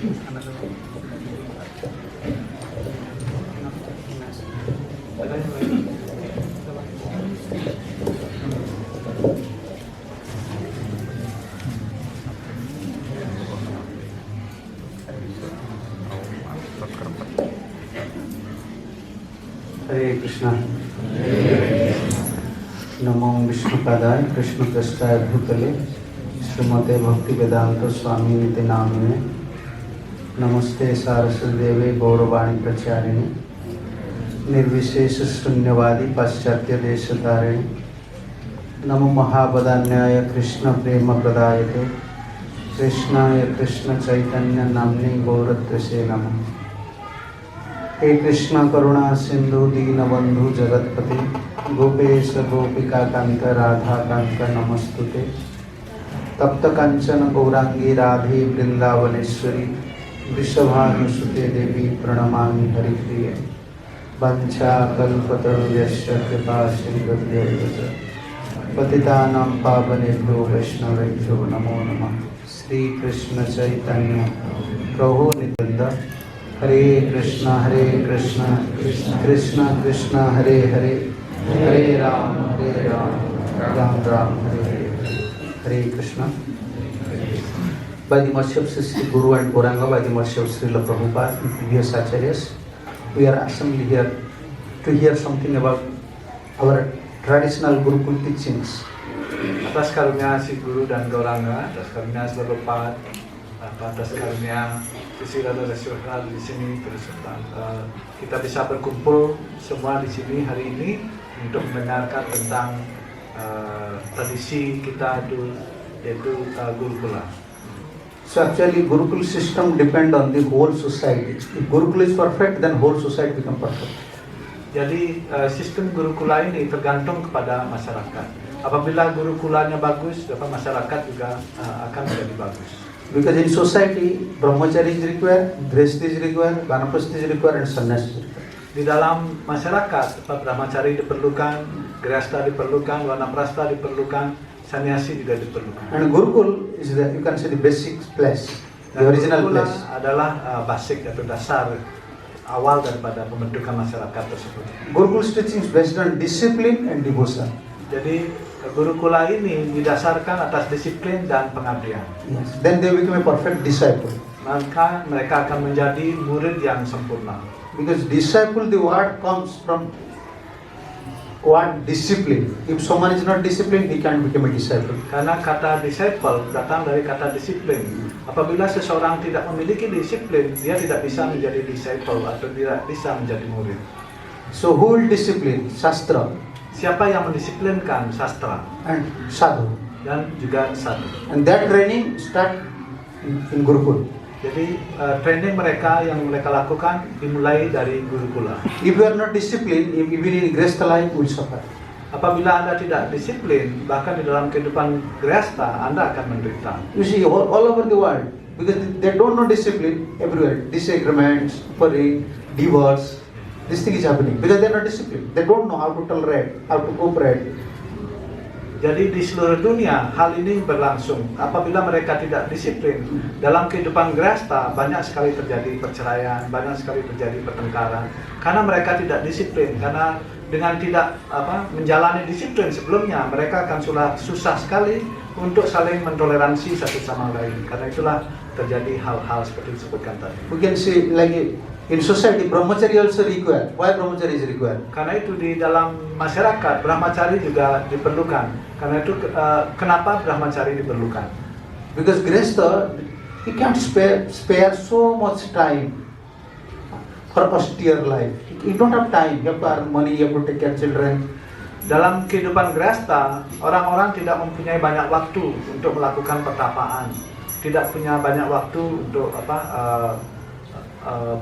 Hare Krishna. Namo Vishnupadaya Krishna Prasthaya Bhutale Srimate Bhakti Vedanta Swami Niti Namine Namaste Saraswati Deve Gauravani Pracharini Nirvishesha Shunyavadi Paschatya Deshatarini Namo Mahabadanyaya Krishna Prema Pradayate Krishnaya Krishna Chaitanya Namni Gauratrase Namo. हे कृष्ण करुणा सिंधु दीनबंधु जगतपति गोपेश गोपिका कांत राधा कांत नमस्तुते तप्त कंचन गौरांगी राधे वृंदावनेश्वरी वृषभानुसुते देवी प्रणमामि हरिप्रिय वंशा कल्पतरुभ्यश्च कृपा सिन्धुभ्यश्च पतितानां पावनेभ्यो वैष्णवेभ्यो नमो नमः। श्री कृष्ण चैतन्य प्रभु नित्यानंद हरे कृष्णा कृष्ण कृष्ण हरे हरे हरे राम राम राम हरे हरे हरे Krishna. By the mercy of Sri Guru and Gauranga, by the mercy of Srila Prabhupada and previous acharyas, we are assembled here to hear something about our traditional Gurukul teachings. Atas karunia si Guru dan Gauranga, atas karunia Srila Prabhupada, atas karunia Sri Radha Rasyohra di sini terus kita bisa berkumpul semua di sini hari ini untuk mendengarkan tentang tradisi kita itu yaitu Gurukula. So actually Gurukul system depend on the whole society. If Gurukul is perfect, then whole society become perfect. Jadi sistem Gurukula ini tergantung kepada masyarakat. Apabila Gurukulanya bagus, maka masyarakat juga akan menjadi bagus. Because in society, brahmachari is required, grihastha is required, vanapastha is required, and sannyas is required. Di dalam masyarakat, brahmachari diperlukan, grihastha diperlukan, vanaprastha diperlukan, sannyasi juga diperlukan. And Gurukul is the, you can say, the basic place, the original Gurukula place. adalah basic atau dasar awal daripada pembentukan masyarakat tersebut. Gurukul's teaching is based on discipline and devotion. Jadi Gurukula ini didasarkan atas disiplin dan pengabdian. Yes. Then they become a perfect disciple. Maka mereka akan menjadi murid yang sempurna. Because disciple, the word comes from word discipline. If someone is not disciplined, he can't become a disciple. Karena kata disciple datang dari kata disiplin. Apabila seseorang tidak memiliki disiplin, dia tidak bisa menjadi disciple atau tidak bisa menjadi murid. So who will discipline? Shastra Siapa yang mendisiplinkan sastra and sadhu. dan juga sadhu. And that training start in Gurukul. Jadi training mereka yang mereka lakukan dimulai dari Gurukula. If you are not disciplined, even in grihastha life, you will suffer. Apabila Anda tidak disiplin, bahkan di dalam kehidupan grihastha Anda akan menderita. You see, all over the world, because they don't know discipline everywhere. Disagreements, suffering, divorce, this thing is happening because they are not disciplined. They don't know how to tolerate, how to cooperate. Jadi di seluruh dunia hal ini berlangsung. Apabila mereka tidak disiplin dalam kehidupan grihastha, banyak sekali terjadi perceraian, banyak sekali terjadi pertengkaran karena mereka tidak disiplin. Karena dengan tidak menjalani disiplin sebelumnya, mereka akan susah sekali untuk saling mentoleransi satu sama lain. Karena itulah terjadi hal-hal seperti disebutkan tadi. We can see like in society, brahmachari also required. Why brahmachari is required? Karena itu di dalam masyarakat brahmachari juga diperlukan. Karena itu kenapa brahmachari diperlukan? Because grihastha, he can't spare so much time for austere life. You don't have time. You have to earn money. You have to take care of children. Dalam kehidupan grihastha, orang-orang tidak mempunyai banyak waktu untuk melakukan pertapaan, tidak punya banyak waktu untuk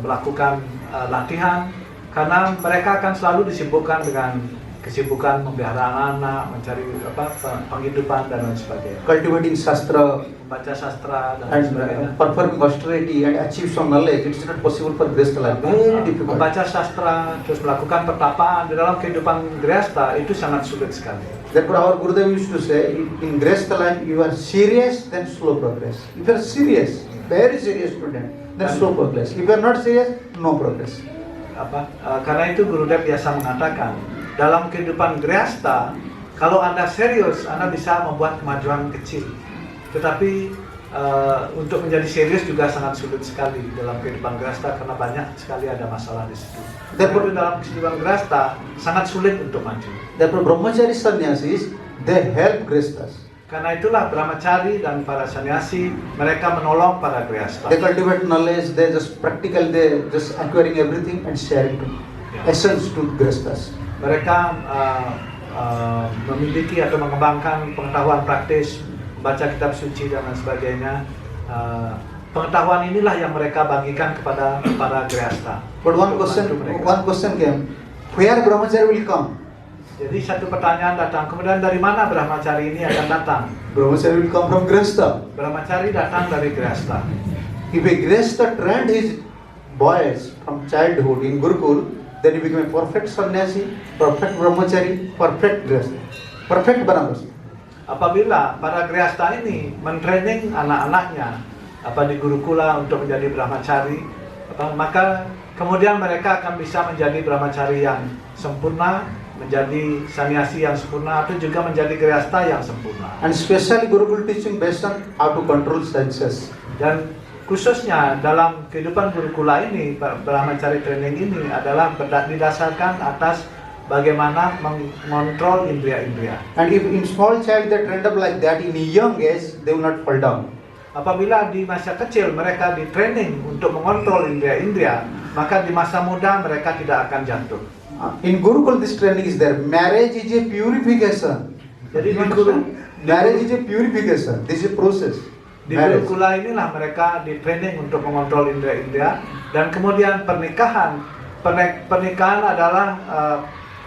melakukan latihan, karena mereka akan selalu disibukkan dengan kesibukan memelihara anak, mencari penghidupan dan lain sebagainya. Cultivating shastra, Baca sastra dan and sebagainya. performing austerity and achieve some knowledge. It's not possible for grihastha life. Very difficult. Membaca sastra, terus melakukan pertapaan di dalam kehidupan grihastha itu sangat sulit sekali. Therefore, our Gurudev used to say, in grihastha life, you are serious, then slow progress. If you are serious, very serious student, then slow progress. If you are not serious, no progress. Karena itu Gurudev biasa mengatakan dalam kehidupan Grihastha, kalau Anda serius, Anda bisa membuat kemajuan kecil. Tetapi untuk menjadi serius juga sangat sulit sekali dalam kehidupan Grihastha karena banyak sekali ada masalah di situ. Tapi dalam kehidupan Grihastha sangat sulit untuk maju. Therefore, brahmachari sannyasis, they help Grihasthas. Karena itulah brahmachari dan para sannyasi mereka menolong para Grihastha. They cultivate knowledge, they just practical, they just acquiring everything and sharing to essence to Grihasthas. Mereka memiliki atau mengembangkan pengetahuan praktis, baca kitab suci dan lain sebagainya. Pengetahuan inilah yang mereka bagikan kepada para Grihastha. But one question came, where brahmachari will come? Jadi satu pertanyaan datang, kemudian dari mana brahmachari ini akan datang? Brahmachari will come from Grihastha. Brahmachari datang dari Grihastha. If a Grihastha trained his boys from childhood in Gurukul, then he became a perfect sannyasi, perfect brahmachari, perfect Grihastha, perfect Banapasi. Apabila para Grihastha ini mentraining anak-anaknya di Gurukula untuk menjadi brahmachari, maka kemudian mereka akan bisa menjadi brahmachari yang sempurna, menjadi sannyasi yang sempurna, atau juga menjadi Grihastha yang sempurna. And especially Gurukul teaching based on how to control senses. Dan khususnya dalam kehidupan Gurukula ini, brahmachari training ini adalah didasarkan atas bagaimana mengontrol indria-indria. And if in small child they trained up like that in a young age, they will not fall down. Apabila di masa kecil mereka di training untuk mengontrol indria-indria, maka di masa muda mereka tidak akan jatuh. In Gurukul this training is there. Marriage is a purification. Jadi Marriage is a purification. This is a process. Di Gurukula inilah mereka di training untuk mengontrol indria-indria, dan kemudian pernikahan adalah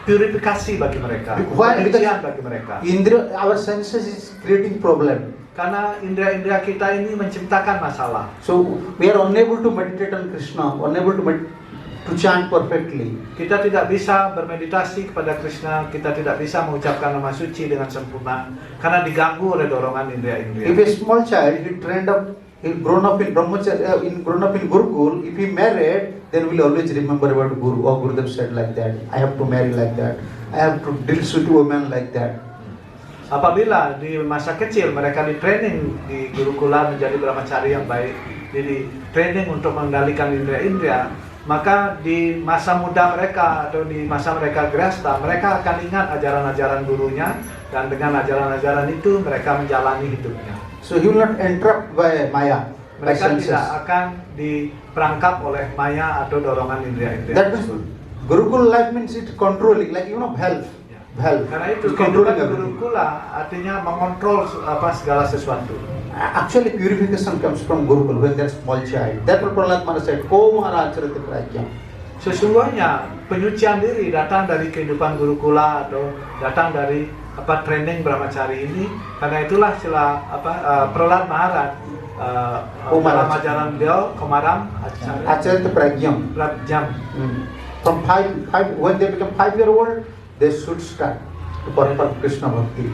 purifikasi bagi mereka, pensucian bagi mereka. Indra, our senses is creating problem. Karena indria-indria kita ini menciptakan masalah. So we are unable to meditate on Krishna, unable to chant perfectly. Kita tidak bisa bermeditasi kepada Krishna, kita tidak bisa mengucapkan nama suci dengan sempurna karena diganggu oleh dorongan indria-indria. If a small child he trained up, he grown up in brahmacharya, grown up in Gurukul, if he married, then we'll always remember about Guru. Oh, Gurudev said like that. I have to marry like that. I have to deal with women like that. Apabila di masa kecil mereka di training di Gurukula menjadi brahmachari yang baik, di training untuk mengendalikan indria-indria, maka di masa muda mereka atau di masa mereka Grihastha, mereka akan ingat ajaran-ajaran gurunya, dan dengan ajaran-ajaran itu mereka menjalani hidupnya. So he will not interrupt by Maya. Mereka tidak akan diperangkap oleh Maya atau dorongan indria-indria. That means Gurukul life means it controlling, like health. Health. Karena itu kehidupan Gurukula artinya mengontrol segala sesuatu. Actually, purification comes from Gurukul when they're small child. Therefore, Prahlad Maharaj said, "Komara acharati pragyam." Sesungguhnya penyucian diri datang dari kehidupan Gurukula atau datang dari training brahmachari ini. Karena itulah Prahlad Maharaj dalam ajaran beliau Komaram acharati pragyam. From when they become 5-year-old, they should start to perform Krishna Bhakti.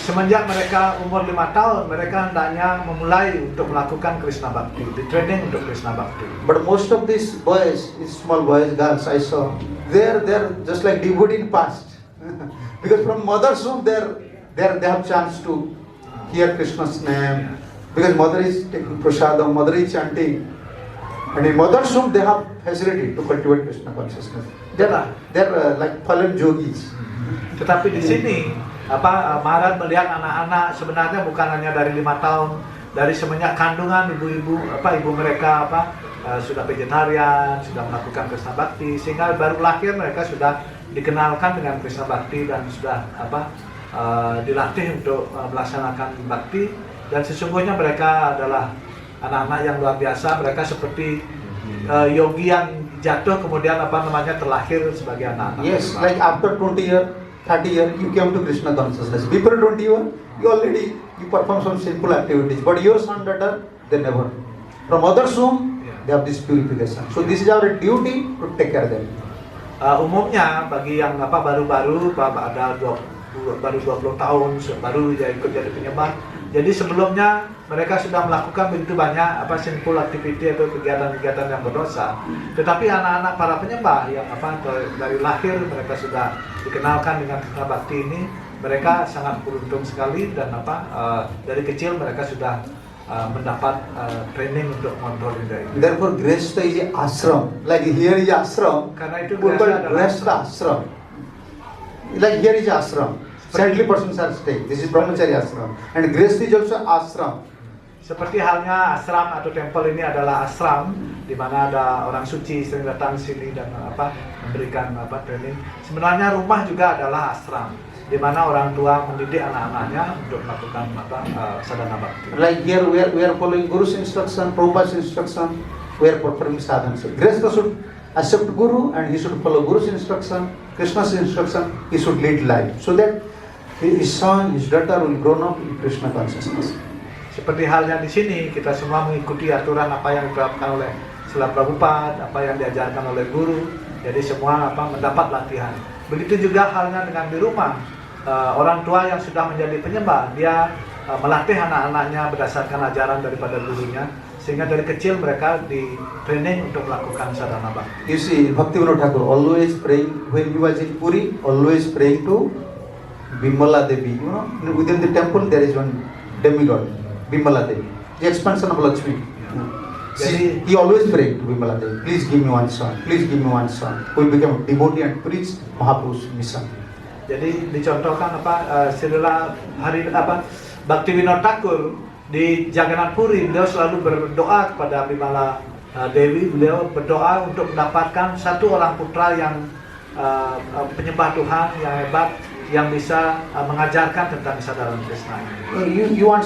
Semenjak mereka umur 5 tahun, mereka hendaknya memulai untuk melakukan Krishna Bhakti, di training untuk Krishna Bhakti. But most of these boys, these small boys, girls I saw, they're just like devotee in past. Because from mother's womb, they have chance to hear Krishna's name. Because mother is taking prasadam, mother is chanting. And in mother's womb, they have facility to cultivate Krishna consciousness. They're like fallen yogis. Tetapi di sini Maharaj melihat anak-anak sebenarnya bukan hanya dari 5 tahun, dari semenjak kandungan ibu mereka sudah vegetarian, sudah melakukan Krishna Bhakti, sehingga baru lahir mereka sudah dikenalkan dengan Krishna Bhakti dan sudah dilatih untuk melaksanakan Bhakti. Dan sesungguhnya mereka adalah anak-anak yang luar biasa. Mereka seperti yogi yang jatuh kemudian terlahir sebagai anak-anak. Yes, like after 20 years, 30 years, you came to Krishna consciousness. Before 21, you perform some simple activities. But your son, daughter, they never. From mother's womb, they have this purification. So this is our duty to take care of them. Umumnya bagi yang baru-baru ada baru 20 tahun baru ikut jadi penyembah, Jadi sebelumnya mereka sudah melakukan begitu banyak sinful activity atau kegiatan-kegiatan yang berdosa. Tetapi anak-anak para penyembah yang dari lahir mereka sudah dikenalkan dengan Krishna Bhakti ini, mereka sangat beruntung sekali dan dari kecil mereka sudah mendapat training untuk kontrol indera ini. Therefore, Grihastha is a ashram. Like here is ashram. Karena itu But Grihastha adalah Grihastha ashram. Like here is ashram. Saintly persons are staying. This is Brahmachari ashram. And Grihastha is also ashram. Seperti halnya ashram atau temple ini adalah ashram di mana ada orang suci sering datang sini dan memberikan training. Sebenarnya rumah juga adalah ashram di mana orang tua mendidik anak-anaknya untuk melakukan sadhana bhakti. Like here we are following Guru's instruction, Prabhupada's instruction, we are performing sadhana. So Grihastha should accept Guru and he should follow Guru's instruction, Krishna's instruction, he should lead life. So that his son, his daughter will grow up in Krishna consciousness. Seperti halnya di sini, kita semua mengikuti aturan apa yang diterapkan oleh Srila Prabhupada, apa yang diajarkan oleh guru. Jadi semua mendapat latihan. Begitu juga halnya dengan di rumah. Orang tua yang sudah menjadi penyembah, dia melatih anak-anaknya berdasarkan ajaran daripada gurunya, sehingga dari kecil mereka di training untuk melakukan sadhana bhakti. You see, Bhaktivinoda Thakur always praying, when he was in Puri, always praying to Bimala Devi. You know, within the temple there is one demigod, Bimala Devi, the expansion of Lakshmi. See, he always prayed to Bimala Devi, please give me one son, please give me one son, who will become a devotee and preach Mahaprabhu's mission. Jadi dicontohkan Srila Bhaktivinoda Thakur di Jagannath Puri, beliau selalu berdoa kepada Bimala Devi. Beliau berdoa untuk mendapatkan satu orang putra yang penyembah Tuhan yang hebat, yang bisa mengajarkan tentang kesadaran Krishna. You want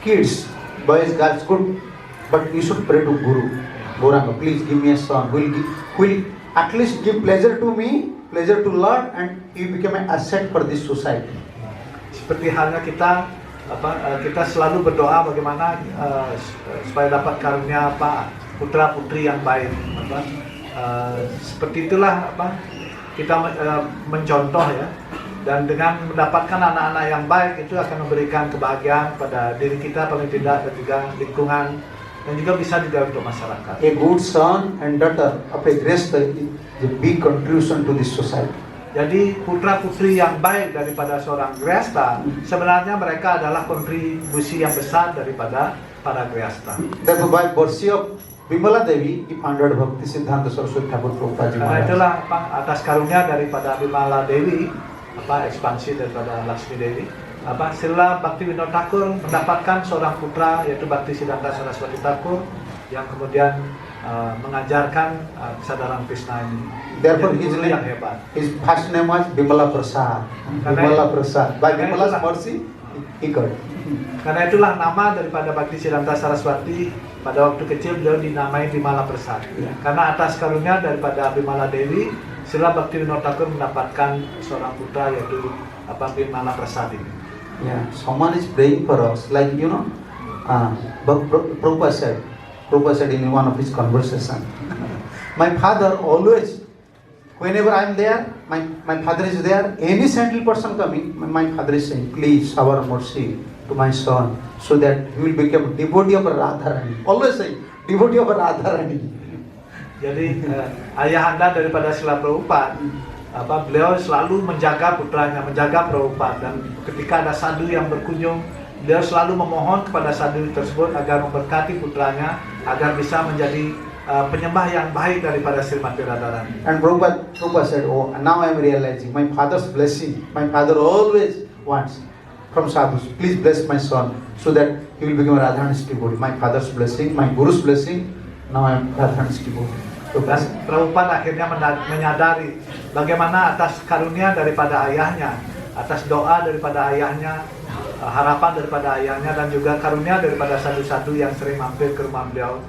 kids, boys, girls, good, but you should pray to Guru. Gauranga, please give me a son who will at least give pleasure to me, pleasure to Lord, and he become an asset for this society. Seperti halnya kita selalu berdoa bagaimana supaya dapat karunia putra putri yang baik. Seperti itulah kita mencontoh ya, dan dengan mendapatkan anak-anak yang baik itu akan memberikan kebahagiaan pada diri kita paling tidak, dan juga lingkungan, dan juga bisa juga untuk masyarakat. A good son and daughter of a Grihastha is a big contribution to this society. Jadi putra putri yang baik daripada seorang Grihastha, sebenarnya mereka adalah kontribusi yang besar daripada para Grihastha. Therefore, by mercy of Bimala Devi, he founded Bhakti Siddhanta Saraswati Thakur Prabhupada Ji Karena Maharaj. itulah atas karunia daripada Bimala Devi, ekspansi daripada Lakshmi Devi, Srila Bhaktivinoda Thakur mendapatkan seorang putra yaitu Bhakti Siddhanta Saraswati Thakur yang kemudian mengajarkan kesadaran Krishna ini. Therefore, his first name was Bimala Prasad. Bimala Prasad. By Bimala's mercy, he got. Karena itulah nama daripada Bhakti Siddhanta Saraswati pada waktu kecil beliau dinamai Bimala Prasad. Karena atas karunia daripada Bimala Devi, Srila Bhaktivinoda Thakur mendapatkan seorang putra yaitu Bimala Prasad ini. Yeah, someone is praying for us, like Prabhupada said in one of his conversation, my father always, whenever I am there, my father is there, any saintly person coming, my father is saying, please shower mercy to my son, so that he will become devotee of Radharani. Always saying, devotee of Radharani. Jadi ayahanda daripada Srila Prabhupada, beliau selalu menjaga putranya, menjaga Prabhupada, dan ketika ada sadhu yang berkunjung, beliau selalu memohon kepada sadhu tersebut agar memberkati putranya agar bisa menjadi penyembah yang baik daripada Srimati Radharani. And Prabhupada said, oh, now I am realizing my father's blessing. My father always wants from sadhus, please bless my son so that he will become a Radharani's devotee. My father's blessing, my guru's blessing, now I am Radharani's devotee. Dan Prabhupada akhirnya menyadari bagaimana atas karunia daripada ayahnya, atas doa daripada ayahnya, harapan daripada ayahnya, dan juga karunia daripada sadhu-sadhu yang sering mampir ke rumah beliau,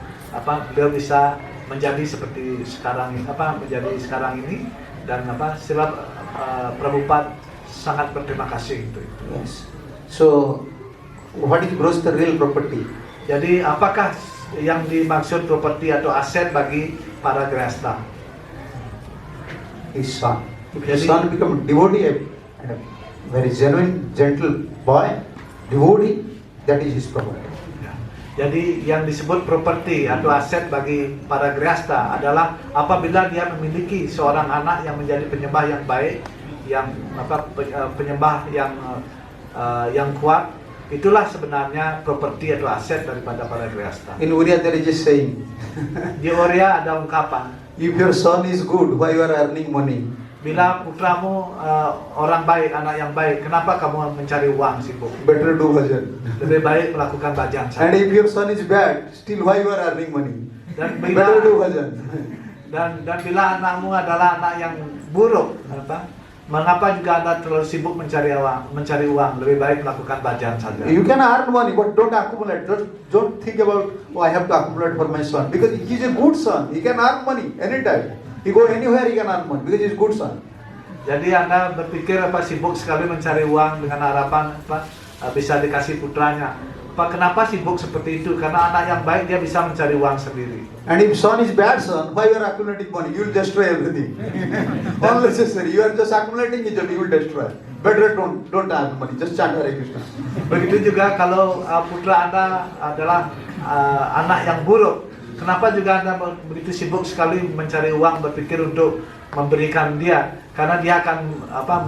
beliau bisa menjadi seperti sekarang ini, menjadi sekarang ini, dan Srila Prabhupada sangat berterima kasih untuk itu. Yes. So, what is Grihastha real property? Jadi apakah yang dimaksud properti atau aset bagi para Grihastha? His son. If his son become devotee and a very genuine, gentle boy, devotee, that is his property. Ya. Jadi yang disebut properti atau aset bagi para grihasta adalah apabila dia memiliki seorang anak yang menjadi penyembah yang baik, yang penyembah yang kuat, itulah sebenarnya properti atau aset daripada para grihasta. In Uriya there is a saying, Di Orya ada ungkapan, if your son is good, why you are earning money? bila putramu orang baik, anak yang baik, kenapa kamu mencari uang sibuk? Better do bhajan. Lebih baik melakukan bhajan And saja. if your son is bad, still why you are earning money? Dan Better do bila bhajan. dan bila anakmu adalah anak yang buruk, mengapa juga Anda terlalu sibuk mencari uang? Lebih baik melakukan bhajan saja. You can earn money, but don't accumulate. Don't think about, oh, I have to accumulate for my son. Because he is a good son. He can earn money anytime. He go anywhere, he can earn money because he is good son. Jadi Anda berpikir sibuk sekali mencari uang dengan harapan bisa dikasih putranya. Kenapa sibuk seperti itu? Karena anak yang baik dia bisa mencari uang sendiri. And if son is bad son, why you are accumulating money? You will destroy everything. Unnecessary. You are just accumulating it, you will destroy. Better don't earn money. Just chant Hare Krishna. Begitu juga kalau putra Anda adalah anak yang buruk. Kenapa juga Anda begitu sibuk sekali mencari uang, berpikir untuk memberikan dia? Karena dia akan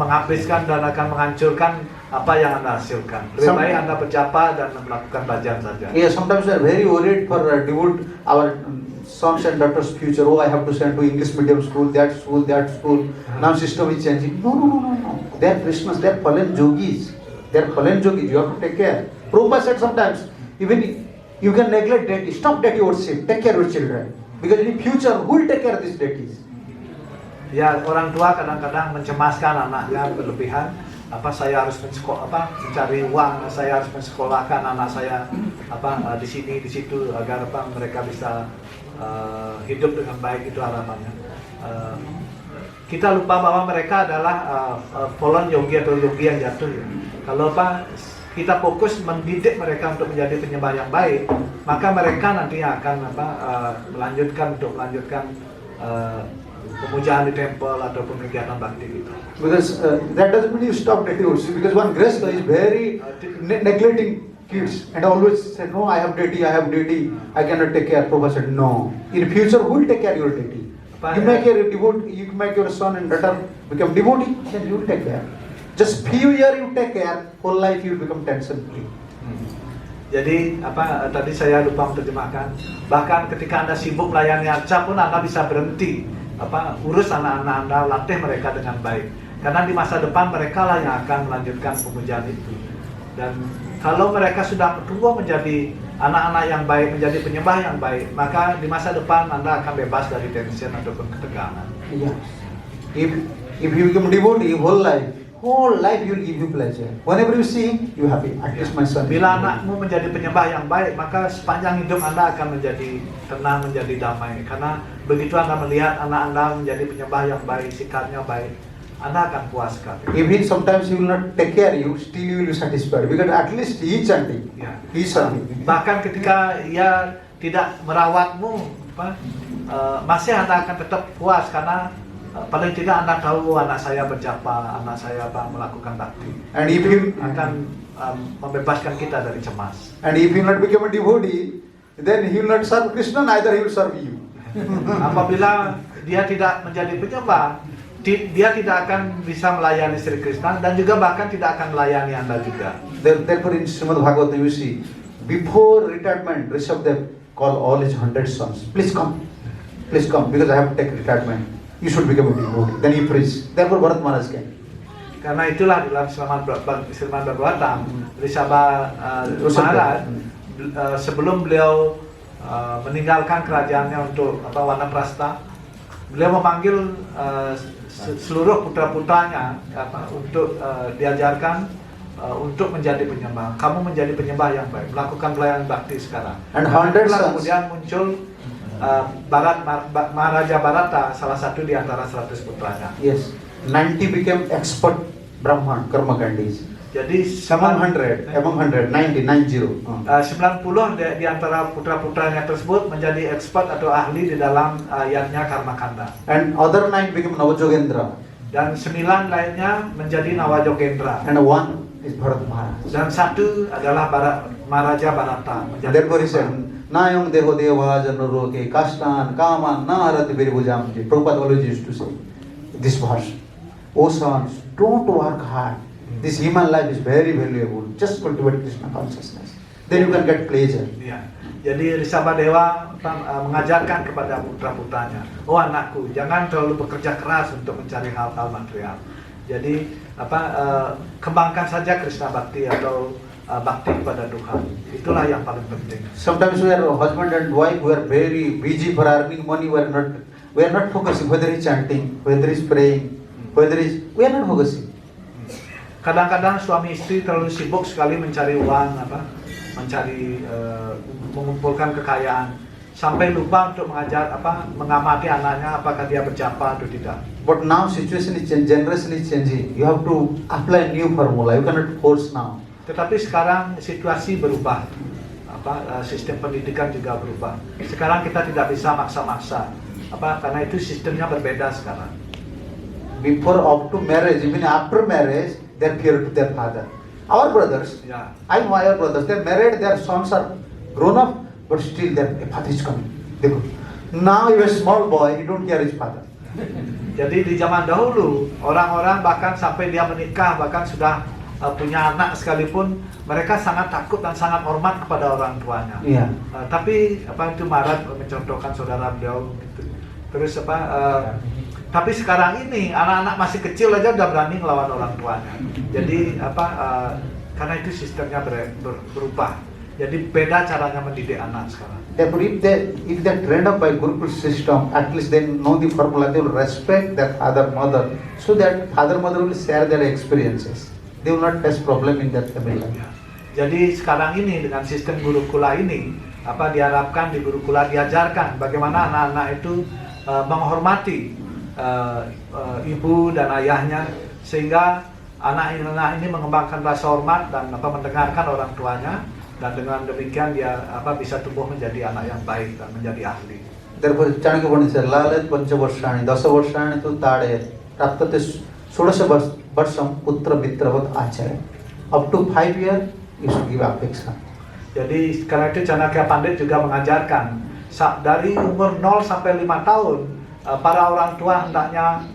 menghabiskan dan akan menghancurkan apa yang Anda hasilkan. Lebih baik Anda berjapa dan melakukan bhajan saja. Yeah, sometimes we are very worried for devote our sons and daughters' future. Oh, I have to send to English medium school, that school, that school. Now system is changing. No. They are Krishnas, they are fallen yogis. They are fallen yogis. You have to take care. Prabhupada said sometimes, even you can neglect deity. Stop deity worship. Take care of your children. Because in the future, who will take care of these deities? Ya, orang tua kadang-kadang mencemaskan anaknya berlebihan. Saya harus mencari uang, saya harus mensekolahkan anak saya di sini di situ agar mereka bisa hidup dengan baik, itu harapannya. Kita lupa bahwa mereka adalah fallen yogi atau yogi yang jatuh ya. Kalau kita fokus mendidik mereka untuk menjadi penyembah yang baik, maka mereka nanti akan melanjutkan pemujaan di tempel ataupun kegiatan bakti gitu. Because that doesn't mean you stop deity worship. Because one Grihastha is very neglecting kids and always say, no, I have deity, I cannot take care. Prabhupada said, no. In future, who will take care of your deity? You make your son and daughter become devotee, then you will take care. Just few years you take care, whole life you become tension free. Jadi tadi saya lupa menerjemahkan. Bahkan ketika Anda sibuk melayani arca pun Anda bisa berhenti urus anak-anak Anda, latih mereka dengan baik. Karena di masa depan mereka lah yang akan melanjutkan pemujaan itu. Dan kalau mereka sudah tumbuh menjadi anak-anak yang baik, menjadi penyembah yang baik, maka di masa depan Anda akan bebas dari tension ataupun ketegangan. Yeah. If you become devotee, whole life you will give you pleasure. Whenever you see him, you happy. At least my son. Bila anakmu menjadi penyembah yang baik, maka sepanjang hidup Anda akan menjadi tenang, menjadi damai. Karena begitu Anda melihat anak Anda menjadi penyembah yang baik, sikapnya baik, Anda akan puas sekali. Even sometimes he will not take care of you, still you will be satisfied. Because at least he is chanting. Ya. He is chanting. Bahkan ketika ia tidak merawatmu, masih Anda akan tetap puas karena paling tidak Anda tahu anak saya berjapa, anak saya melakukan bakti. And if you akan membebaskan kita dari cemas. And if he will not become a devotee, then he will not serve Krishna, neither he will serve you. Apabila dia tidak menjadi penyembah, dia tidak akan bisa melayani Sri Krishna dan juga bahkan tidak akan melayani Anda juga. Therefore in Srimad Bhagavatam you see, before retirement, Rishabdev called all his 100 sons. Please come, because I have to take retirement. You should become a devotee. Then he preached. Therefore Bharat Maharaj came. Karena itulah dalam Srimad Bhagavatam, Rishabha Maharaj sebelum beliau meninggalkan kerajaannya untuk Wanaprastha, beliau memanggil seluruh putra-putranya untuk diajarkan untuk menjadi penyembah. Kamu menjadi penyembah yang baik, melakukan pelayanan bakti sekarang. And 100 sons. Kemudian muncul Maharaja Bharata, salah satu di antara 100 putranya. Yes, 90 became expert Brahman, Karmakandis. Jadi Among 100, 90. 90 di antara putra-putranya tersebut menjadi expert atau ahli di dalam yatnya Karmakanda. And other 9 became Navajogendra. Dan 9 lainnya menjadi Nawajogendra. And one is Bharat Maharaj. Dan satu adalah Maharaja Bharata. menjadi Therefore he Bharata. said, Nayam deho deva januroke kastan kaman naharati viribhujamji. Prabhupada always used to say this verse. Oh sons, don't work hard. This human life is very valuable. Just cultivate Krishna consciousness. Then you can get pleasure. Ya. Jadi Risabhadewa mengajarkan kepada putra-putranya, oh anakku, jangan terlalu bekerja keras untuk mencari hal-hal material. Jadi kembangkan saja Krishna Bhakti atau bakti kepada Tuhan. Itulah yang paling penting. Sometimes we are husband and wife, we are very busy for earning money. We are not focusing whether he's chanting, whether he's praying, we are not focusing. Kadang-kadang suami istri terlalu sibuk sekali mencari uang, mengumpulkan kekayaan, sampai lupa untuk mengamati anaknya apakah dia berjapa atau tidak. But now situation is generation is changing. You have to apply new formula. You cannot force now. Tetapi sekarang situasi berubah, sistem pendidikan juga berubah. Sekarang kita tidak bisa maksa-maksa, karena itu sistemnya berbeda sekarang. Before up to marriage, even after marriage, they are fear to their father. Our brothers, Ya. I know our brothers, they are married, their sons are grown up, but still their father is coming. Now you are a small boy, you don't care his father. Jadi di zaman dahulu orang-orang bahkan sampai dia menikah, bahkan sudah punya anak sekalipun, mereka sangat takut dan sangat hormat kepada orang tuanya. Iya. Tapi itu Maharaj mencontohkan saudara beliau gitu. Terus tapi sekarang ini anak-anak masih kecil aja udah berani melawan orang tuanya. Jadi karena itu sistemnya berubah. Jadi beda caranya mendidik anak sekarang. Therefore, if they trained up by Gurukul system, at least they know the formula. They will respect their father, mother, so that father, mother will share their experiences. They will not face problem in their family. Ya. Jadi sekarang ini dengan sistem gurukula ini, diharapkan di gurukula diajarkan bagaimana anak-anak itu menghormati ibu dan ayahnya, sehingga anak-anak ini mengembangkan rasa hormat dan mendengarkan orang tuanya, dan dengan demikian dia bisa tumbuh menjadi anak yang baik dan menjadi ahli. Therefore, Chanakya Pandit said, Lalet Panchavarshani, Dasavarshani tu Tade, Praptate Shodasha Varsham Putra Mitravat Acharya. Up to 5 years, you should give affection. Jadi karena itu Chanakya Pandit juga mengajarkan dari umur 0 sampai 5 tahun para orang tua hendaknya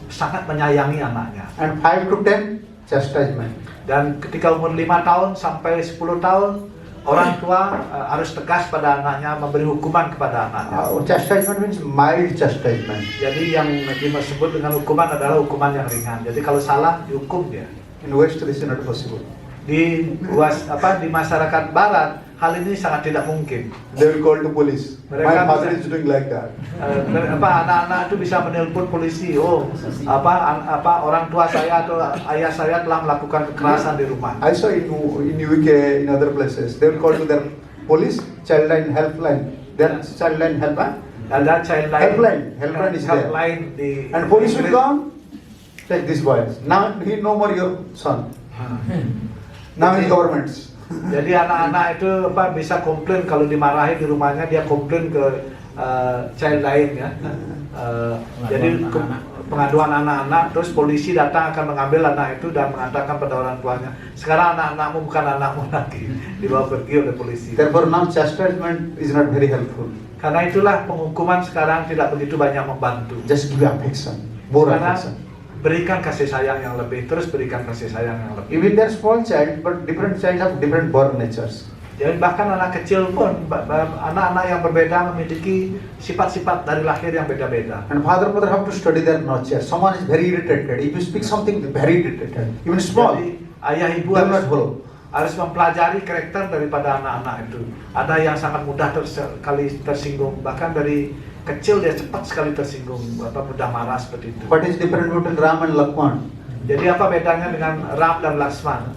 sangat menyayangi anaknya. And 5 to 10, chastisement. Dan ketika umur 5 tahun sampai 10 tahun, orang tua harus tegas pada anaknya, memberi hukuman kepada anaknya. Chastisement means mild chastisement. Jadi yang disebut dengan hukuman adalah hukuman yang ringan. Jadi kalau salah dihukum dia. In West, this is not possible. Di masyarakat Barat hal ini sangat tidak mungkin. They will call to police. Mereka My father bisa- is doing like that. Anak-anak itu bisa menelpon polisi. Orang tua saya atau ayah saya telah melakukan kekerasan di rumah. I saw in UK, in other places, they will call to their police, childline helpline. Their childline helpline. Ada Helpline is there. helpline di And police will come, take this boy. Now he no more your son. Now he governments. Jadi anak-anak itu bisa komplain kalau dimarahi di rumahnya, dia komplain ke child lain ya. Jadi pengaduan anak-anak, terus polisi datang akan mengambil anak itu dan mengatakan pada orang tuanya, sekarang anak-anakmu bukan anakmu lagi, dibawa pergi oleh polisi. Therefore now chastisement is not very helpful. Karena itulah penghukuman sekarang tidak begitu banyak membantu. Just give affection, more Karena affection. berikan kasih sayang yang lebih, terus berikan kasih sayang yang lebih. Even they're small child, but different child have different born natures. Jadi bahkan anak kecil pun, anak-anak yang berbeda memiliki sifat-sifat dari lahir yang beda-beda. And father, mother have to study their nature. Someone is very irritated. If you speak something, very irritated. Even small, Jadi ayah ibu they will not follow. harus mempelajari karakter daripada anak-anak itu. Ada yang sangat mudah sekali tersinggung, bahkan dari kecil dia cepat sekali tersinggung, mudah marah seperti itu. What is different between Ram and Lakshman? Jadi apa bedanya dengan Ram dan Lakshman?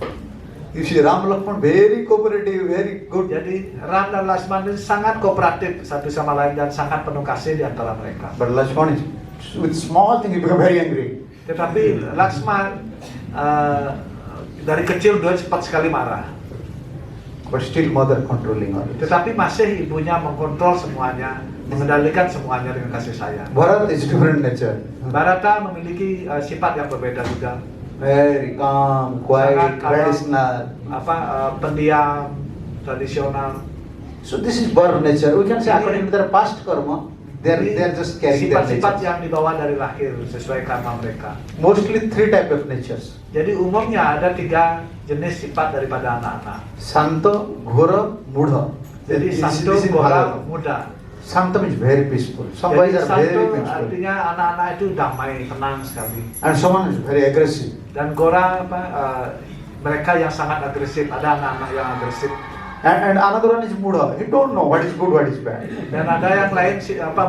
You see, Ram and Lakshman very cooperative, very good. Jadi Ram dan Lakshman itu sangat kooperatif satu sama lain dan sangat penuh kasih di antara mereka. But Lakshman is with small thing he become very angry. Tetapi Lakshman dari kecil dia cepat sekali marah. But still mother controlling all. Tetapi masih ibunya mengkontrol semuanya, mengendalikan semuanya dengan kasih sayang. Bharat is different nature. Bharata memiliki sifat yang berbeda juga. very calm, quiet, Sangat kalem. traditional. Pendiam, tradisional. So this is birth nature. We can say Jadi- according to their past karma, they're just carrying their Sifat-sifat nature. yang dibawa dari lahir sesuai karma mereka. Mostly three type of natures: Jadi umumnya ada 3 jenis sifat daripada anak-anak. Santa, Ghora, Mudha. Jadi santo, gora, muda. Santa means very peaceful. Some boys Jadi are very santo peaceful, artinya anak-anak itu damai, tenang sekali. and someone is very aggressive. Dan gora mereka yang sangat agresif. Ada anak-anak yang agresif. And another one is Mudha. He don't know what is good, what is bad. Dan ada yang lain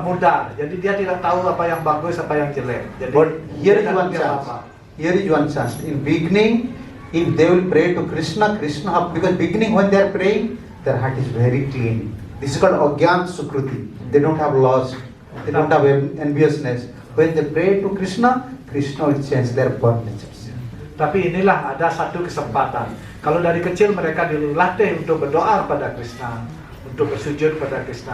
muda. Jadi dia tidak tahu apa yang bagus, apa yang jelek. Jadi But here is dia tak one ngerti chance. apa-apa. Here is one chance. In beginning, if they will pray to Krishna, because beginning when they are praying, their heart is very clean. This is called Agyan Sukruti. They don't have laws. They don't have enviousness. When they pray to Krishna, Krishna will change their birth natures. Tapi inilah ada satu kesempatan. Kalau dari kecil mereka dilatih untuk berdoa pada Krishna, untuk bersujud pada Krishna.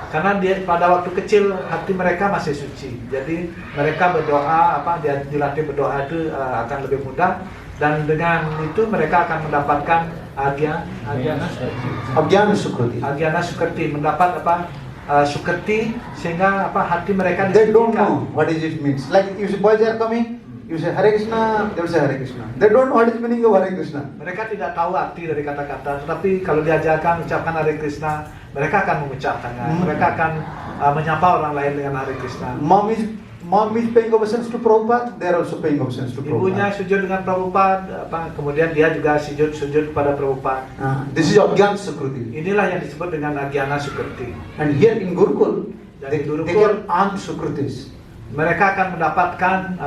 Karena dia pada waktu kecil hati mereka masih suci. Jadi mereka berdoa dia dilatih berdoa itu akan lebih mudah, dan dengan itu mereka akan mendapatkan Agyan Sukruti. agyana sukrti, mendapat sukrti, sehingga hati mereka They don't disucikan. know what is it means. Like if boys are coming, you say Hare Krishna, they will say Hare Krishna. They don't know what is meaning of Hare Krishna. Mereka tidak tahu arti dari kata-kata, tetapi kalau diajarkan ucapkan Hare Krishna, mereka akan mengucapkannya. Mereka akan menyapa orang lain dengan Hare Krishna. Mom is paying obeisance to Prabhupada. They are also paying obeisance to Ibunya Prabhupada. sujud dengan Prabhupada, kemudian dia juga sujud kepada Prabhupada. This is Agyan Sukruti. Inilah yang disebut dengan agyana sukrti. And here in Gurukul, Dan they di Gurukul, can earn Sukrutis. Mereka akan mendapatkan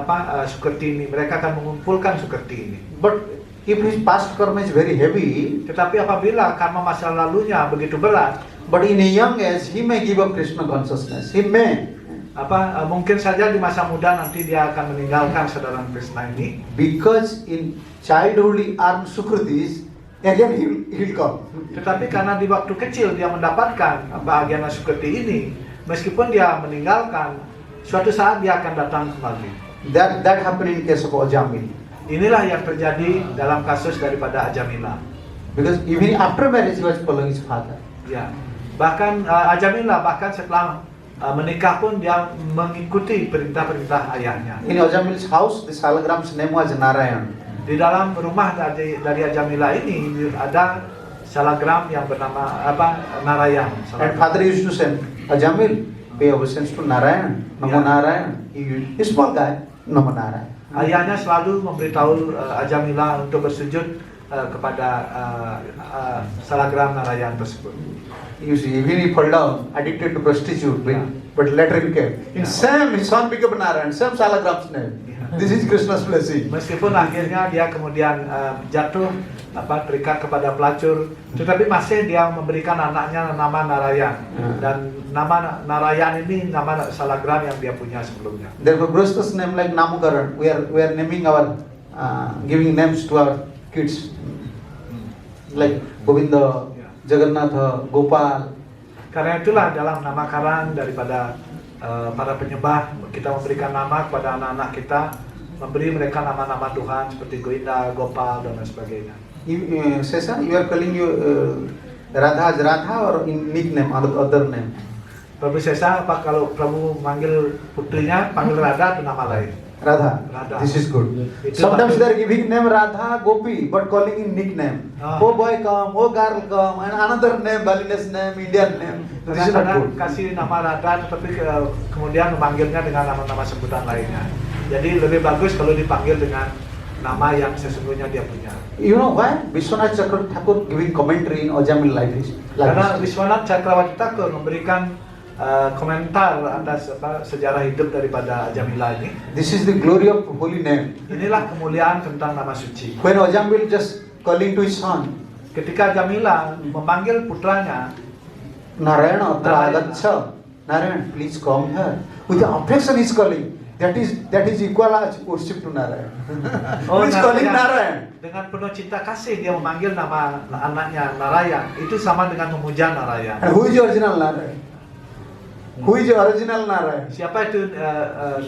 sukrti ini. Mereka akan mengumpulkan sukrti ini. But if his past karma is very heavy, Tetapi apabila karma masa lalunya begitu berat, but in a young age he may give up Krishna consciousness. He may. Mungkin saja di masa muda nanti dia akan meninggalkan sadaran Krishna ini. Because in childhood he earned Sukrutis, again he will come. Tetapi karena di waktu kecil dia mendapatkan agyana sukrti ini, meskipun dia meninggalkan, suatu saat dia akan datang kembali. That happened in case of Ajamil. Inilah yang terjadi dalam kasus daripada Ajamila. Because even after marriage he was following his father. Ya, bahkan Ajamila setelah menikah pun dia mengikuti perintah-perintah ayahnya. In Ajamil's house, the salagram's name was Narayan. Di dalam rumah dari Ajamila ini ada salagram yang bernama Narayan. And father used to say, Ajamil, pay obeisance to Narayan. Namo Yeah. Narayan. He's small guy. Namo Narayan. Ayahnya selalu memberitahu Ajamila untuk bersujud kepada salagram Narayan tersebut. You see, even he fell down, addicted to prostitute, Yeah. but later he came. In Yeah. same, his son became Narayan, same salagram's name. Yeah. This is Krishna's blessing. Meskipun akhirnya dia kemudian jatuh terikat kepada pelacur, tetapi masih dia memberikan anaknya nama Narayan. Dan nama Narayan ini nama salagram yang dia punya sebelumnya. Therefore, Krishna's name like Namukaran. We are naming our, giving names to our kids. Like Govinda, Jagannatha, Gopal. Karena itulah dalam nama karang daripada para penyembah, kita memberikan nama kepada anak-anak kita, memberi mereka nama-nama Tuhan seperti Govinda, Gopal, dan lain sebagainya. Sesa, you are calling you Radha as Radha or in nickname, other name? Prabu Sesa, kalau Prabu manggil putrinya, panggil Radha atau nama lain? Radha. Radha. This is good. Itu Sometimes bagus. they are giving name Radha, Gopi, but calling in nickname. Oh boy come, oh girl come, and another name, Balinese name, Indian name. This is not Kadang-kadang good. kasih nama Radha, tetapi kemudian memanggilnya dengan nama-nama sebutan lainnya. Jadi lebih bagus kalau dipanggil dengan nama yang sesungguhnya dia punya. You know why? Vishwanath Chakravarti Thakur giving commentary in Ajamil life history. Karena Vishwanath Chakravarti Thakur memberikan komentar atas sejarah hidup daripada Ajamila ini. This is the glory of holy name. Inilah kemuliaan tentang nama suci. When Ajamil just calling to his son, Ketika Ajamila memanggil putranya, Narayana, Agatcha, Narayan, please come here. With the affection he's calling. That is equal as worship to Narayan. He's calling Narayan. Dengan penuh cinta kasih dia memanggil nama anaknya Narayan. Itu sama dengan memuja Narayan. And who is the original Narayan? Who is the original Narayan? Siapa itu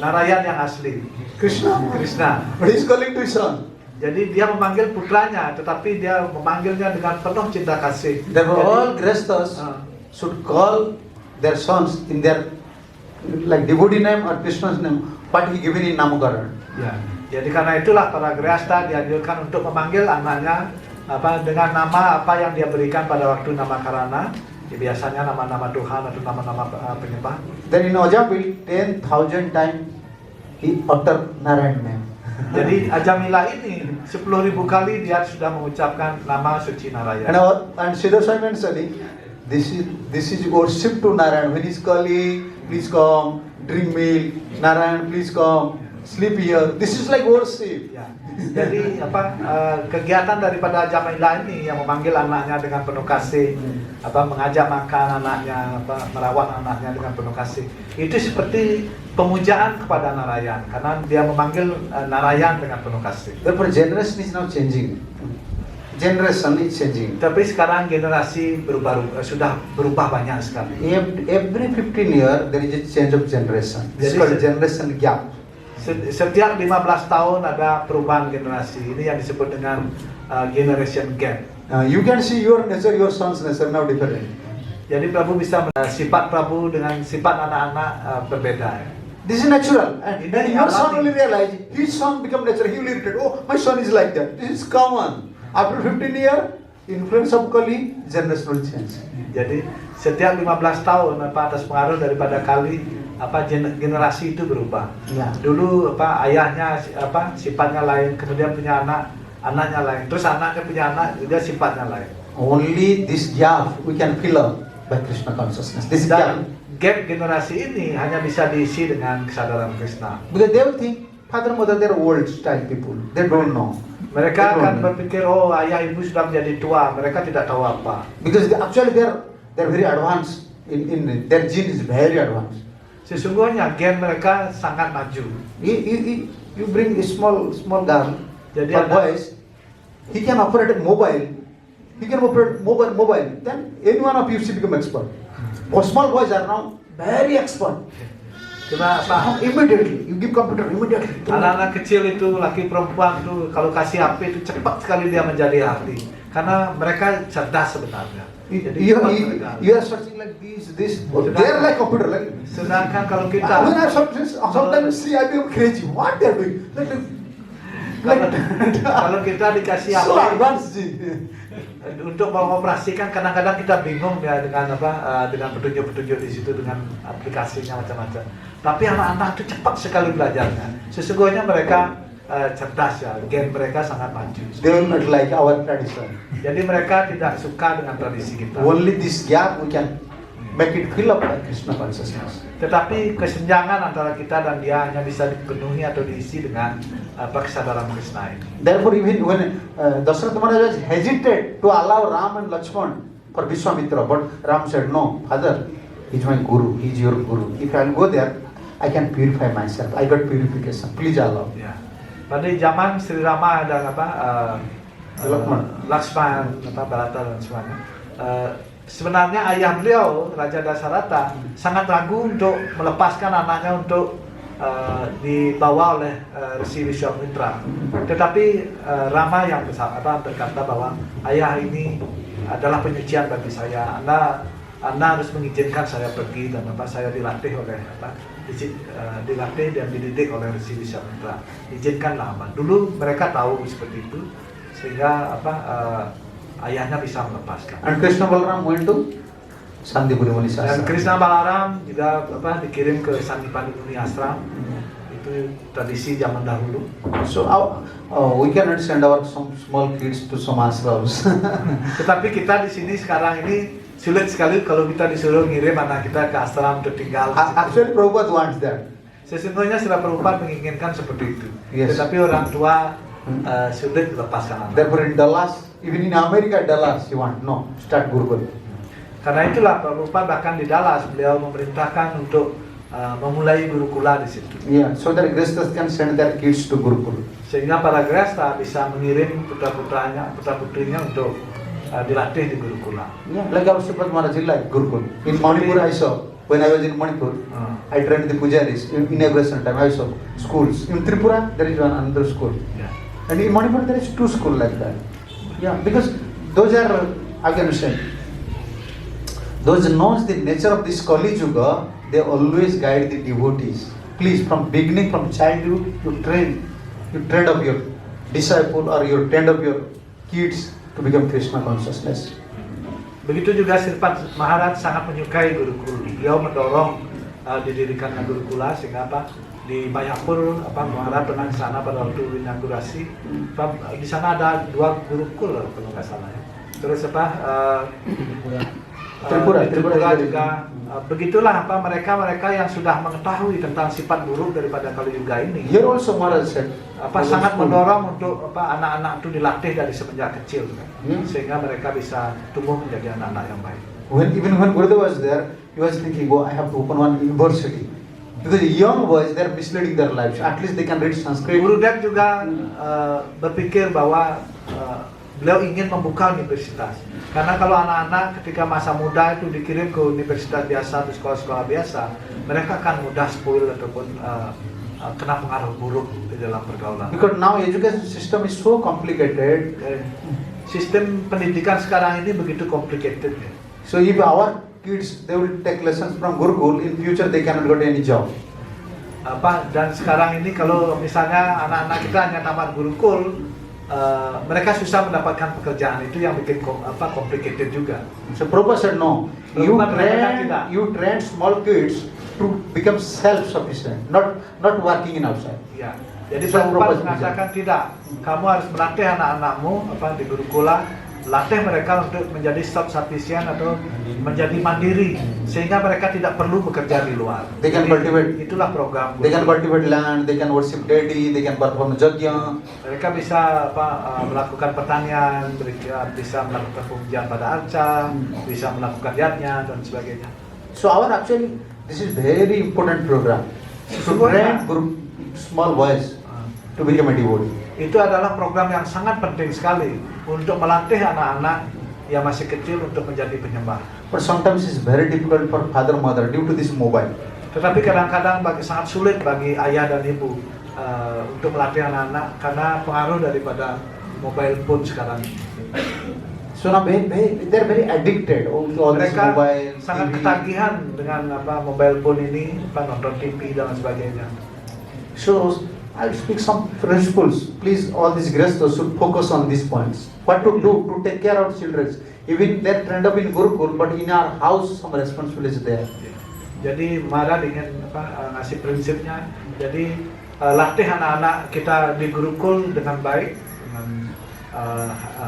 Narayan yang asli? Krishna. Krishna. But he is calling to his son. Jadi dia memanggil putranya, tetapi dia memanggilnya dengan penuh cinta kasih. Therefore, Jadi, all Grihasthas should call their sons in their like devotee name or Krishna's name, what he given in Namakaran. ya, jadi karena itulah para grihasta dianjurkan untuk memanggil anaknya dengan nama apa yang dia berikan pada waktu namakarana. Ya, biasanya nama-nama Tuhan atau nama-nama penyembah. Then in Ajamil, 10,000 times he uttered Narayan name. Jadi Ajamila ini 10.000 kali dia sudah mengucapkan nama suci Narayana. And Siddha Swami mentioning, this is worship to Narayan. When he's calling, please come, drink milk, Narayan, please come, sleep here. This is like worship. Ya. Jadi kegiatan daripada Ajamila ini yang memanggil anaknya dengan penuh kasih, mengajak makan anaknya, merawat anaknya dengan penuh kasih. Itu seperti pemujaan kepada Narayan karena dia memanggil Narayan dengan penuh kasih. Therefore, generation is now changing. Generation is changing. Tapi sekarang generasi sudah berubah banyak sekali. Every 15 years there is a change of generation. This is called generation gap. Setiap 15 tahun ada perubahan generasi. Ini yang disebut dengan generation gap. You can see your nature, your son's nature now different. Jadi Prabu bisa sifat Prabu dengan sifat anak-anak berbeda. This is natural, and your son alami. will realize his son become natural. He will irritate. Oh, my son is like that. This is common. After 15 years, influence of Kali, generation will change. Jadi setiap 15 tahun atas pengaruh daripada Kali generasi itu berubah. Ya. Dulu ayahnya sifatnya lain, kemudian punya anaknya lain, terus anaknya punya anak juga sifatnya lain. Only this gap we can fill up by Krishna consciousness. This gap. Gap generasi ini hanya bisa diisi dengan kesadaran Krishna. Because they will think father mother they are old style people. They don't know. Mereka akan berpikir, oh ayah ibu sudah menjadi tua, mereka tidak tahu apa. Because actually they're very advanced. In their gene is very advanced. Sesungguhnya gen mereka sangat maju. You bring a small girl, Jadi or boys, he can operate a mobile. He can operate mobile. Then any one of you should become expert. Small boys are now very expert. Cuma Immediately, you give computer immediately. anak-anak kecil itu, laki perempuan itu, kalau kasih HP itu cepat sekali dia menjadi ahli. Karena mereka cerdas sebenarnya. Jadi You are searching like this. They're like computer. Like. Sedangkan kalau kita When I sometimes see I become crazy. What they're doing? kalau kita dikasih So HP advanced. untuk mengoperasikan, kadang-kadang kita bingung ya dengan dengan petunjuk-petunjuk di situ, dengan aplikasinya macam-macam. Tapi anak-anak itu cepat sekali belajarnya. Sesungguhnya mereka cerdas ya, gen mereka sangat maju. They will not like our tradition. Jadi mereka tidak suka dengan tradisi kita. Only this gap we can make it fill up by Krishna consciousness. Tetapi kesenjangan antara kita dan dia hanya bisa dipenuhi atau diisi dengan kesadaran Krishna ini. Therefore, even when Dasharatha Maharaj was hesitant to allow Ram and Lakshman for Vishwamitra, but Ram said, "No, father, he's my guru. He's your guru. If I'll go there, I can purify myself. I got purification. Please allow." Ya. Pada zaman Sri Rama dan Lakshman, Bharata dan semuanya. Sebenarnya ayah beliau, Raja Dasaratha, sangat ragu untuk melepaskan anaknya untuk dibawa oleh Resi Vishwamitra. Tetapi Rama yang berkata bahwa ayah ini adalah penyucian bagi saya. Anda harus mengizinkan saya pergi dan saya dilatih oleh dilatih dan dididik oleh Resi Vishwamitra. Izinkanlah Abah. Dulu mereka tahu seperti itu sehingga ayahnya bisa melepaskan. And Krishna Balaram went to Sandipuri Muni Dan Ashram. Krishna Balaram juga dikirim ke Sandipani Muni Ashram. Itu tradisi zaman dahulu. So we cannot send our some small kids to some ashrams. Tetapi kita di sini sekarang ini sulit sekali kalau kita disuruh ngirim anak kita ke ashram untuk tinggal. Actually, Prabhupada wants that. Sesungguhnya Srila Prabhupada menginginkan seperti itu. Yes. Tetapi orang tua sulit melepaskan anak. Therefore, in Dallas, even in America, Dallas, he want no start Gurukul. Karena itulah Prabhupada bahkan di Dallas beliau memerintahkan untuk memulai Gurukula di situ. Yeah, so that Grihasthas can send their kids to Gurukul. Sehingga para Grihastha bisa mengirim putra-putrinya untuk dilatih di Gurukula. Yeah, like our Sripad Maharaj, like Gurukul. In Manipur, I saw When I was in Manipur, I trained the pujaris in inauguration time. I saw schools in Tripura. There is one another school, Ya. and in Manipur there is two schools like that. Yeah, because those are, I can say, those knows the nature of this Kali Yuga. They always guide the devotees. Please, from beginning, from childhood, you train up your disciple or you train up your kids to become Krishna consciousness. Begitu juga Sripat Maharaj sangat menyukai gurukul. Beliau mendorong didirikannya gurukula sehingga di Mayapur Maharaj pernah ke sana pada waktu inaugurasi. Di sana ada 2 gurukul kalau nggak salah ya. Terus Tripura juga begitulah mereka yang sudah mengetahui tentang sifat buruk daripada Kali Yuga ini. Here also Maharaj said, sangat mendorong untuk anak-anak itu dilatih dari semenjak kecil sehingga mereka bisa tumbuh menjadi anak-anak yang baik. Even when Gurudev was there, he was thinking, I have to open one university. Because young boys, they are misleading their lives. At least they can read Sanskrit. Gurudev juga berpikir bahwa beliau ingin membuka universitas. Karena kalau anak-anak ketika masa muda itu dikirim ke universitas biasa atau sekolah-sekolah biasa, mereka akan mudah spoil ataupun kena pengaruh buruk di dalam pergaulan. Because now education system is so complicated. Sistem pendidikan sekarang ini begitu complicated. So if our kids they will take lessons from Gurukul, in future they cannot get any job. Dan sekarang ini kalau misalnya anak-anak kita hanya tamat Gurukul, mereka susah mendapatkan pekerjaan. Itu yang bikin complicated juga. So Prabhupada said no. You train small kids to become self-sufficient, not working in outside. Ya. Jadi Prabhupada mengatakan tidak. Kamu harus melatih anak-anakmu di Gurukula, latih mereka untuk menjadi self-sufficient atau menjadi mandiri sehingga mereka tidak perlu bekerja di luar. They can cultivate. Itulah program. They can cultivate land, they can worship deity, they can perform yajna. Mereka bisa melakukan pertanian, bisa melakukan pujian pada arca, bisa melakukan yajna dan sebagainya. So actually this is very important program. To train small boys to become a devotee. Itu adalah program yang sangat penting sekali untuk melatih anak-anak yang masih kecil untuk menjadi penyembah. But sometimes it's very difficult for father mother due to this mobile. Tetapi kadang-kadang sangat sulit bagi ayah dan ibu untuk melatih anak-anak karena pengaruh daripada mobile phone sekarang. So now they're very addicted to all this Mereka mobile. sangat TV. ketagihan dengan mobile phone ini, nonton TV dan sebagainya. So I'll speak some principles. Please, all these grihasthas should focus on these points. What to do to take care of children. Even they're trained up in Gurukul, but in our house some responsibility is there. Jadi Maharaj ingin ngasih prinsipnya. Jadi latih anak-anak kita di Gurukul dengan baik, dengan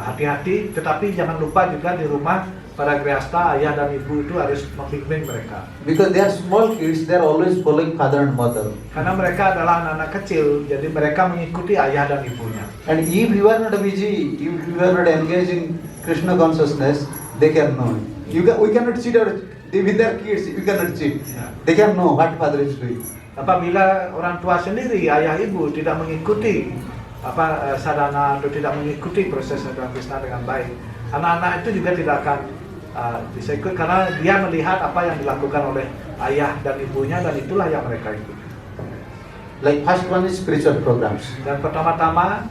hati-hati. Tetapi jangan lupa juga di rumah para grihastha, ayah dan ibu itu harus membimbing mereka. Because they are small kids, they are always following father and mother. Karena mereka adalah anak-anak kecil, jadi mereka mengikuti ayah dan ibunya. And if you are not busy, if you are not engaged in Krishna consciousness, they can know. We cannot cheat with their kids. We cannot cheat. They can know what father is doing. Apabila orang tua sendiri, ayah ibu tidak mengikuti sadhana atau tidak mengikuti proses sadhana Krishna dengan baik, anak-anak itu juga tidak akan bisa ikut karena dia melihat apa yang dilakukan oleh ayah dan ibunya dan itulah yang mereka ikuti. Like first one is spiritual programs. Dan pertama-tama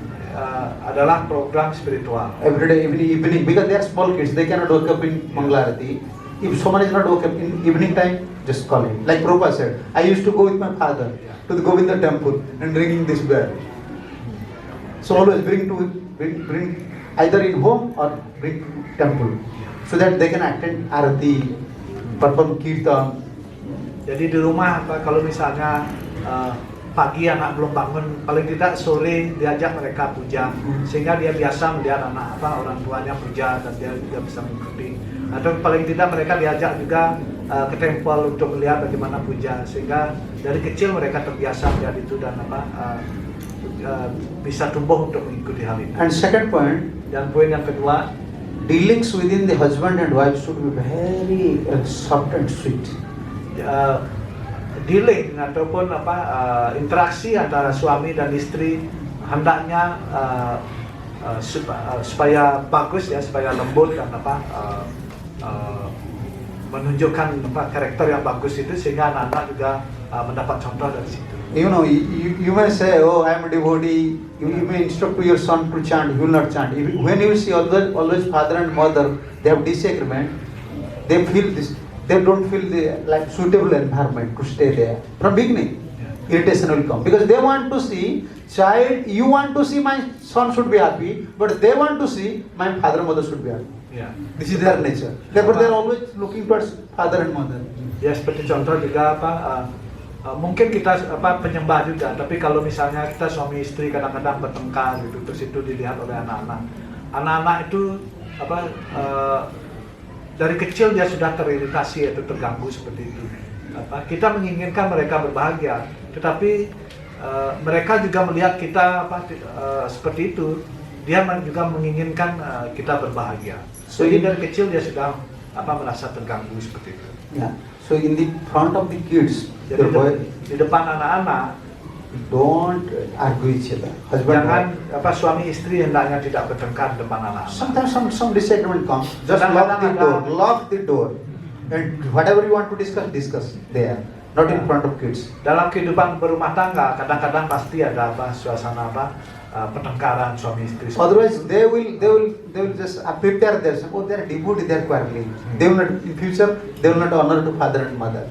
adalah program spiritual. Every day, evening, because they are small kids, they cannot wake up in Mangalarati. If someone is not woke up in evening time, just call him. Like Prabhupada said, I used to go with my father to the Govinda temple and ringing this bell. So always bring either in home or bring temple, so that they can attend arati, perform kirtan. Jadi di rumah kalau misalnya pagi anak belum bangun, paling tidak sore diajak mereka puja, sehingga dia biasa melihat orang tuanya puja dan dia juga bisa mengikuti. Atau paling tidak mereka diajak juga ke temple untuk melihat bagaimana puja, sehingga dari kecil mereka terbiasa melihat itu dan bisa tumbuh untuk mengikuti hal ini. And second point, Dan poin yang kedua, dealings within the husband and wife should be very soft and sweet. Dealing ataupun interaksi antara suami dan istri hendaknya supaya bagus ya, supaya lembut dan menunjukkan karakter yang bagus itu sehingga anak-anak juga mendapat contoh dari situ. You know, you may say, oh, I am a devotee. You may instruct to your son to chant, he will not chant. When you see always father and mother, they have disagreement, they feel this, they don't feel the like suitable environment to stay there. From beginning, irritation will come. Because they want to see, child, you want to see my son should be happy, but they want to see my father and mother should be happy. Ya. This is their nature. Therefore, they are always looking towards father and mother. Ya seperti contoh juga mungkin kita penyembah juga, tapi kalau misalnya kita suami istri kadang-kadang bertengkar gitu, terus itu dilihat oleh anak-anak. Anak-anak itu dari kecil dia sudah teriritasi atau terganggu seperti itu. Kita menginginkan mereka berbahagia, tetapi mereka juga melihat kita seperti itu, dia juga menginginkan kita berbahagia. Jadi dari kecil dia sudah merasa terganggu seperti itu. Yeah. So in the front of the kids, Jadi di depan anak-anak don't argue each other. Husband jangan wife. suami istri hendaknya tidak bertengkar di depan anak-anak. Sometimes some disagreement comes. Just lock the door, and whatever you want to discuss there, not in front of kids. Dalam kehidupan berumah tangga kadang-kadang pasti ada suasana pertengkaran suami istri. Otherwise, they will just prepare themselves. Oh, they are devotee, they are quarreling. They will not in future. They will not honor to father and mother.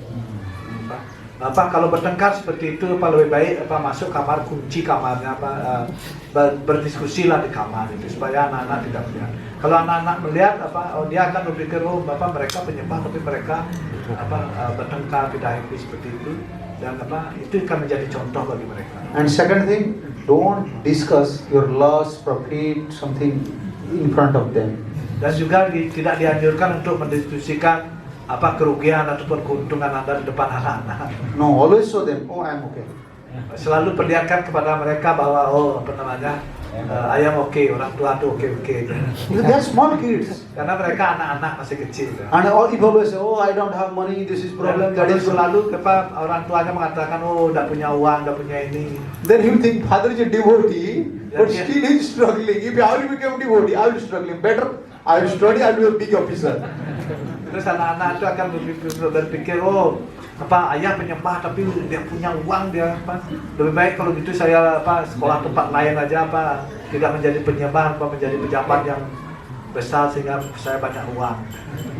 Kalau bertengkar seperti itu, lebih baik masuk kamar, kunci kamarnya, berdiskusilah di kamar itu supaya anak-anak tidak melihat. Kalau anak-anak melihat dia akan berpikir mereka penyembah tapi mereka bertengkar tidak happy seperti itu, dan itu akan menjadi contoh bagi mereka. And second thing, don't discuss your loss, profit, something in front of them. Dan juga tidak dianjurkan untuk mendiskusikan kerugian ataupun keuntungan Anda di depan anak-anak. No, always show them, oh, I am okay. Selalu perlihatkan kepada mereka bahwa I am okay, orang tua tuh oke. Because they are small kids. Karena mereka anak-anak masih kecil. And all people always say, oh, I don't have money, this is problem. Kalau selalu orang tuanya mengatakan, oh, tidak punya uang, tidak punya ini. Then he will think, father is a devotee, but still he is struggling. If I will become devotee, I will be struggling. Better, I will study, I will be a big officer. Terus anak-anak itu akan berpikir, ayah penyembah tapi dia punya uang, dia lebih baik kalau gitu saya sekolah tempat lain aja, tidak menjadi penyembah, menjadi pejabat yang besar sehingga saya banyak uang.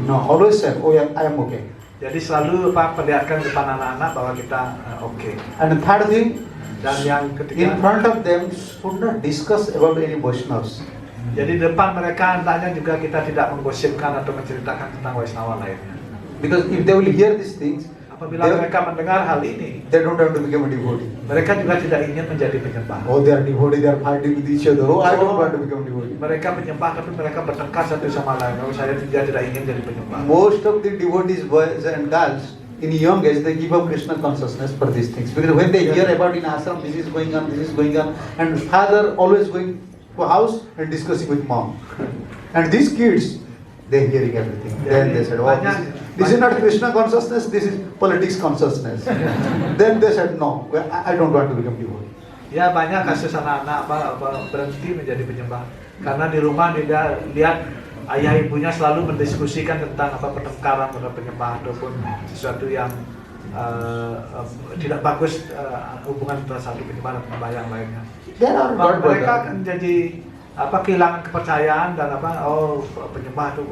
No, always say, oh yeah, I am okay. Jadi selalu perlihatkan depan anak-anak bahwa kita okay. And the third thing, dan yang ketiga, in front of them should not discuss about any Vaishnavas. Jadi depan mereka hendaknya juga kita tidak menggosipkan atau menceritakan tentang Waisnawa lainnya. Because if they will hear these things, apabila mereka mendengar hal ini, they don't have to become a devotee. Mereka juga tidak ingin menjadi penyembah. Oh, they are devotee, they are fighting with each other. Oh, I don't want to become devotee. Mereka penyembah tapi mereka bertengkar satu sama lain. Oh, saya tidak ingin jadi penyembah. Most of the devotees, boys and girls, in young age, they give up Krishna consciousness for these things. Because when they hear about in ashram, this is going on, and father always going to house and discussing with mom. And these kids, they hearing everything. Then they said, oh, this is not Krishna consciousness, this is politics consciousness. Then they said, no, I don't want to become devotee. Ya, banyak kasus anak-anak berhenti menjadi penyembah karena di rumah dia lihat ayah ibunya selalu mendiskusikan tentang pertengkaran pada penyembah ataupun sesuatu yang tidak bagus hubungan antara satu penyembah dan penyembah yang lainnya. Mereka akan jadi kehilangan kepercayaan dan penyembah itu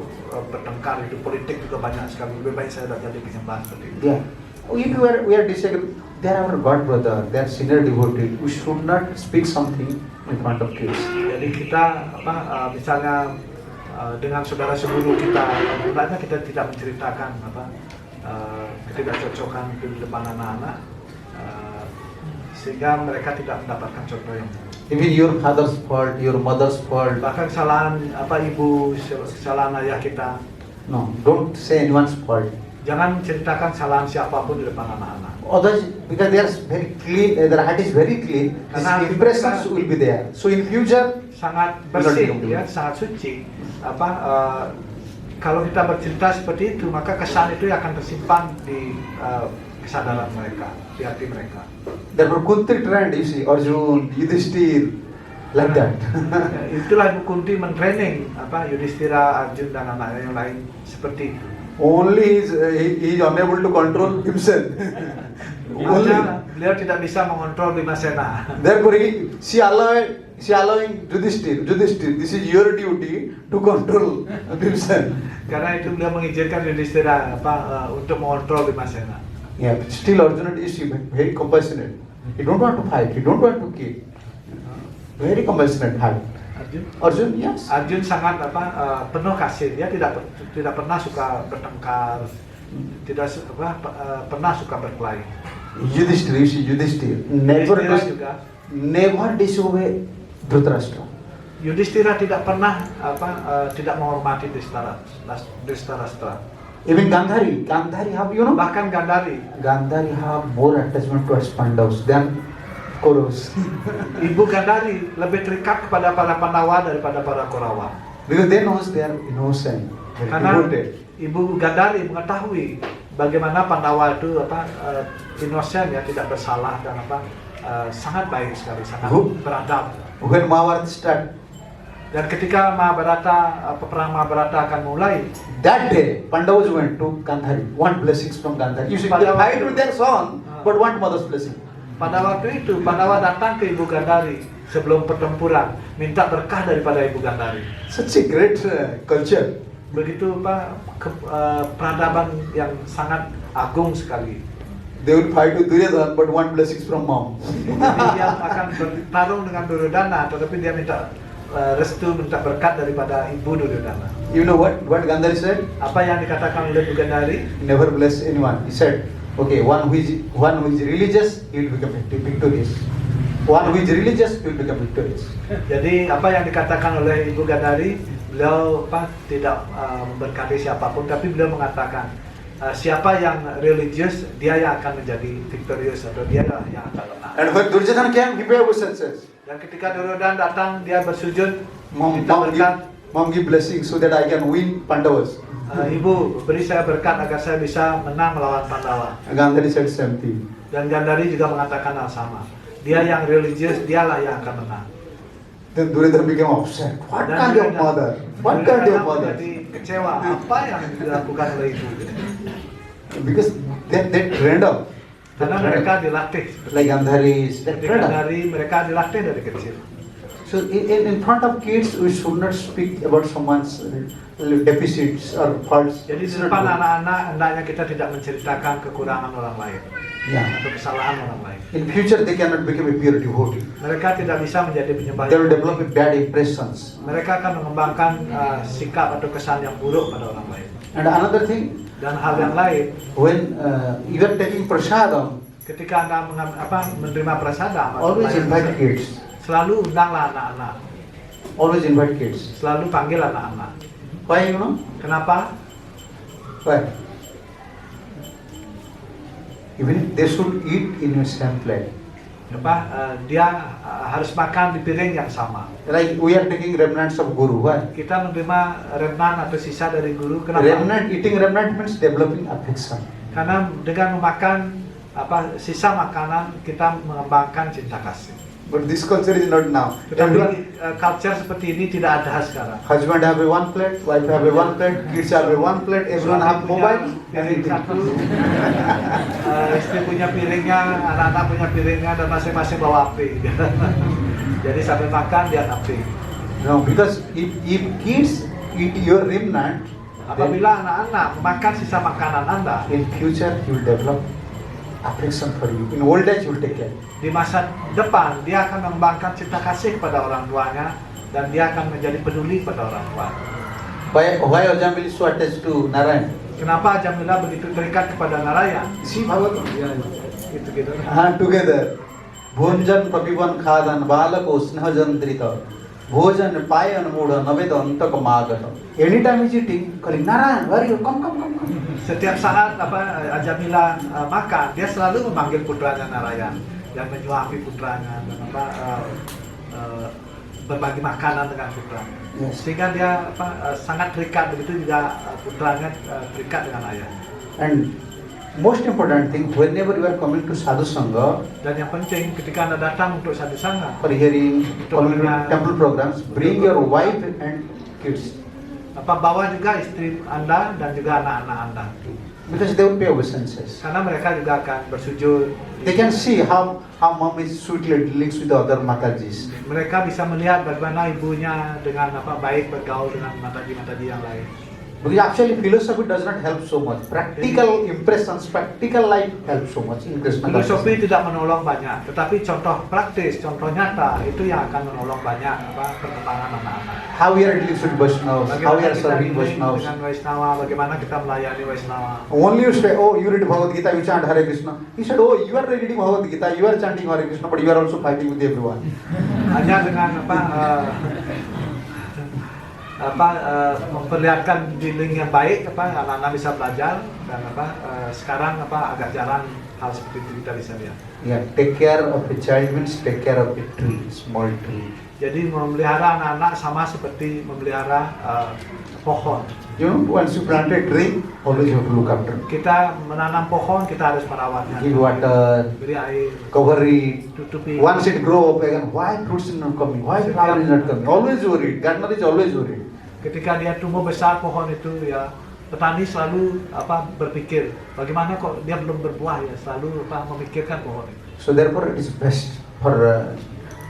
bertengkar, itu politik juga banyak sekali. Lebih baik saya sudah jadi penyembah seperti itu. Yeah. If we are disagreeing, they are our God brother, they are senior devotee. We should not speak something in front of kids. Jadi kita misalnya dengan saudara seguru kita, hendaknya kita tidak menceritakan ketidakcocokan di depan anak-anak sehingga mereka tidak mendapatkan contoh yang Even your father's fault, your mother's fault. Bahkan kesalahan ibu, kesalahan ayah kita. No, don't say anyone's fault. Jangan ceritakan kesalahan siapapun di depan anak-anak. Others, because they are very clean, their heart is very clean, these impressions will be there. So in future, sangat bersih, ya, sangat suci. Kalau kita bercerita seperti itu, maka kesan itu akan tersimpan di kesadaran mereka, di hati mereka. Therefore, Kunti trained, you see, Arjun, Yudhishthir, like that. Itulah Ibu Kunti mentraining Yudhishthira, Arjun dan anak-anak yang lain seperti itu. Only he is unable to control himself. Only. Hanya beliau tidak bisa mengontrol Bhimasena. Therefore, she allowing Yudhishthir, this is your duty to control Bhimsen. Karena itu beliau mengizinkan Yudhishthira untuk mengontrol Bhimasena. Yeah, but still Arjuna is very compassionate. He don't want to fight, he don't want to kill. Very compassionate heart. Arjun, yes. Arjun sangat penuh kasih. Dia tidak pernah suka bertengkar, tidak pernah suka berkelahi. Yudhishthir, you see, Yudhishthir never disobey Dhritarashtra. Yudhishthira tidak pernah tidak menghormati Dhritarashtra. Even Gandhari have, you know, Bahkan Gandhari have more attachment towards Pandavas than Kauravas. Ibu Gandhari lebih terikat kepada para Pandawa daripada para Kaurawa. Because they knows they are innocent, they are Karena devoted. Ibu Gandhari mengetahui bagaimana Pandawa itu inosen, ya, tidak bersalah dan sangat baik sekali, sangat beradab. When Mahabharata start, Dan ketika perang Mahabharata akan mulai, that day Pandavas went to Gandhari, want blessings from Gandhari. You see, they fight with their son, but want mother's blessing. pada waktu itu Pandawa datang ke Ibu Gandhari sebelum pertempuran, minta berkah daripada Ibu Gandhari. Such a great culture. Begitu peradaban yang sangat agung sekali. They will fight with Duryodhana, but want blessings from mom. Jadi dia akan bertarung dengan Duryodhana, tetapi dia minta restu, minta berkat daripada Ibu Duryodhana. You know what Gandhari said? Apa yang dikatakan oleh Ibu Gandhari? Never bless anyone. He said, okay, one who is religious, he will become victorious. One who is religious, he will become victorious. Jadi apa yang dikatakan oleh Ibu Gandhari, beliau tidak memberkati siapapun, tapi beliau mengatakan siapa yang religius, dia yang akan menjadi victorious, atau dia yang akan menang. And when Duryodhana came, he gave obeisances. Dan ketika Duryodhana datang, dia bersujud, Mom minta berkat. give blessings so that I can win Pandavas. Ibu, beri saya berkat agar saya bisa menang melawan Pandawa. Gandhari said same thing. Dan Gandhari juga mengatakan hal sama. Dia yang religius, dialah yang akan menang. Then Duryodhana became upset. What Dan kind of mother? What kind of mother? Jadi kecewa. Apa yang dilakukan oleh ibu? Because they trained up. Karena mereka dilatih. Like Gandhari, they Seperti trained up. Gandhari, mereka dilatih dari kecil. So in front of kids, we should not speak about someone's deficits or faults. Jadi di It's not depan good. anak-anak, hendaknya kita tidak menceritakan kekurangan orang lain Yeah. atau kesalahan orang lain. In future, they cannot become a pure devotee. Mereka tidak bisa menjadi penyembah. They will develop bad impressions. Mereka akan mengembangkan sikap atau kesan yang buruk pada orang lain. And another thing, Dan hal yang lain, when you are taking prasadam, ketika Anda menerima prasadam, atau always pelayanan invite prasadam, kids. selalu undanglah anak-anak, Always invite kids. selalu panggil anak-anak. Why, you know? Kenapa? Why? Even they should eat in your same plate. Dia harus makan di piring yang sama. Like we are taking remnants of guru. Why? Kita menerima remnant atau sisa dari guru. Kenapa? Eating remnant means developing affection. Karena dengan memakan sisa makanan, kita mengembangkan cinta kasih. But this culture is not now. Tetapi culture seperti ini tidak ada sekarang. Husband have a one plate, wife have a one plate, kids have a one plate, everyone have mobile, Piring everything. satu, istri punya piringnya, anak-anak punya piringnya, dan masing-masing bawa api. Jadi sambil makan dia api. No, because if kids eat your remnant, then Apabila anak-anak makan sisa makanan Anda, in future he will develop affection for you. In old age he will take care. di masa depan dia akan mengembangkan cinta kasih kepada orang tuanya, dan dia akan menjadi peduli pada orang tua. Why Ajamil is so attached to Narayan? Kenapa Jamila begitu terikat kepada Narayan? See Bhagavatam. Gitu. Together. Bhonjan papivan khadan balako snahajandrita. Bhojan payan muda naveda antaka magata. Anytime he's eating, calling Narayan, where are you? Come. Setiap saat Jamila makan, dia selalu memanggil putranya Narayan dan menyuapi putranya dan berbagi makanan dengan putranya. Yes. Sehingga dia sangat terikat, begitu juga putranya terikat dengan ayah. And most important thing, whenever you are coming to sadhu sangha Dan yang penting ketika Anda datang untuk sadhu sangha, for hearing coming to temple programs, bring your wife and kids. bawa juga istri Anda dan juga anak-anak Anda. Because they will pay obeisances. Karena mereka juga akan bersujud. They can see how mom is sweetly dealing with the other Matajis. Mereka bisa melihat bagaimana ibunya dengan baik bergaul dengan mataji-mataji yang lain. Because actually philosophy does not help so much. Practical impressions, practical life helps so much in Krishna Filosofi consciousness. tidak menolong banyak, tetapi contoh praktis, contoh nyata itu yang akan menolong banyak perkembangan anak-anak. How we are dealing with Vaishnavas, how we Bagaimana are kita serving dealing Vaishnavas. dengan Vaishnava, bagaimana kita melayani Vaishnava. Only you say, oh, you read Bhagavad Gita, you chant Hare Krishna. He said, oh, you are reading Bhagavad Gita, you are chanting Hare Krishna, but you are also fighting with everyone. Hanya dengan memperlihatkan dealing yang baik, anak-anak bisa belajar dan sekarang agak jarang hal seperti itu kita bisa lihat. Yeah, take care of a child means take care of a tree, small tree. Jadi memelihara anak-anak sama seperti memelihara pohon. You know, once you plant a tree, always you have to look after it. Kita menanam pohon, kita harus merawatnya. Give water, Beri air, cover it. tutupi. Once it grow up again, why fruits is not coming? Why flower is not coming? Always worried. Gardener is always worried. Ketika dia tumbuh besar pohon itu, ya petani selalu berpikir bagaimana kok dia belum berbuah, ya selalu memikirkan pohon itu. So therefore, it is best for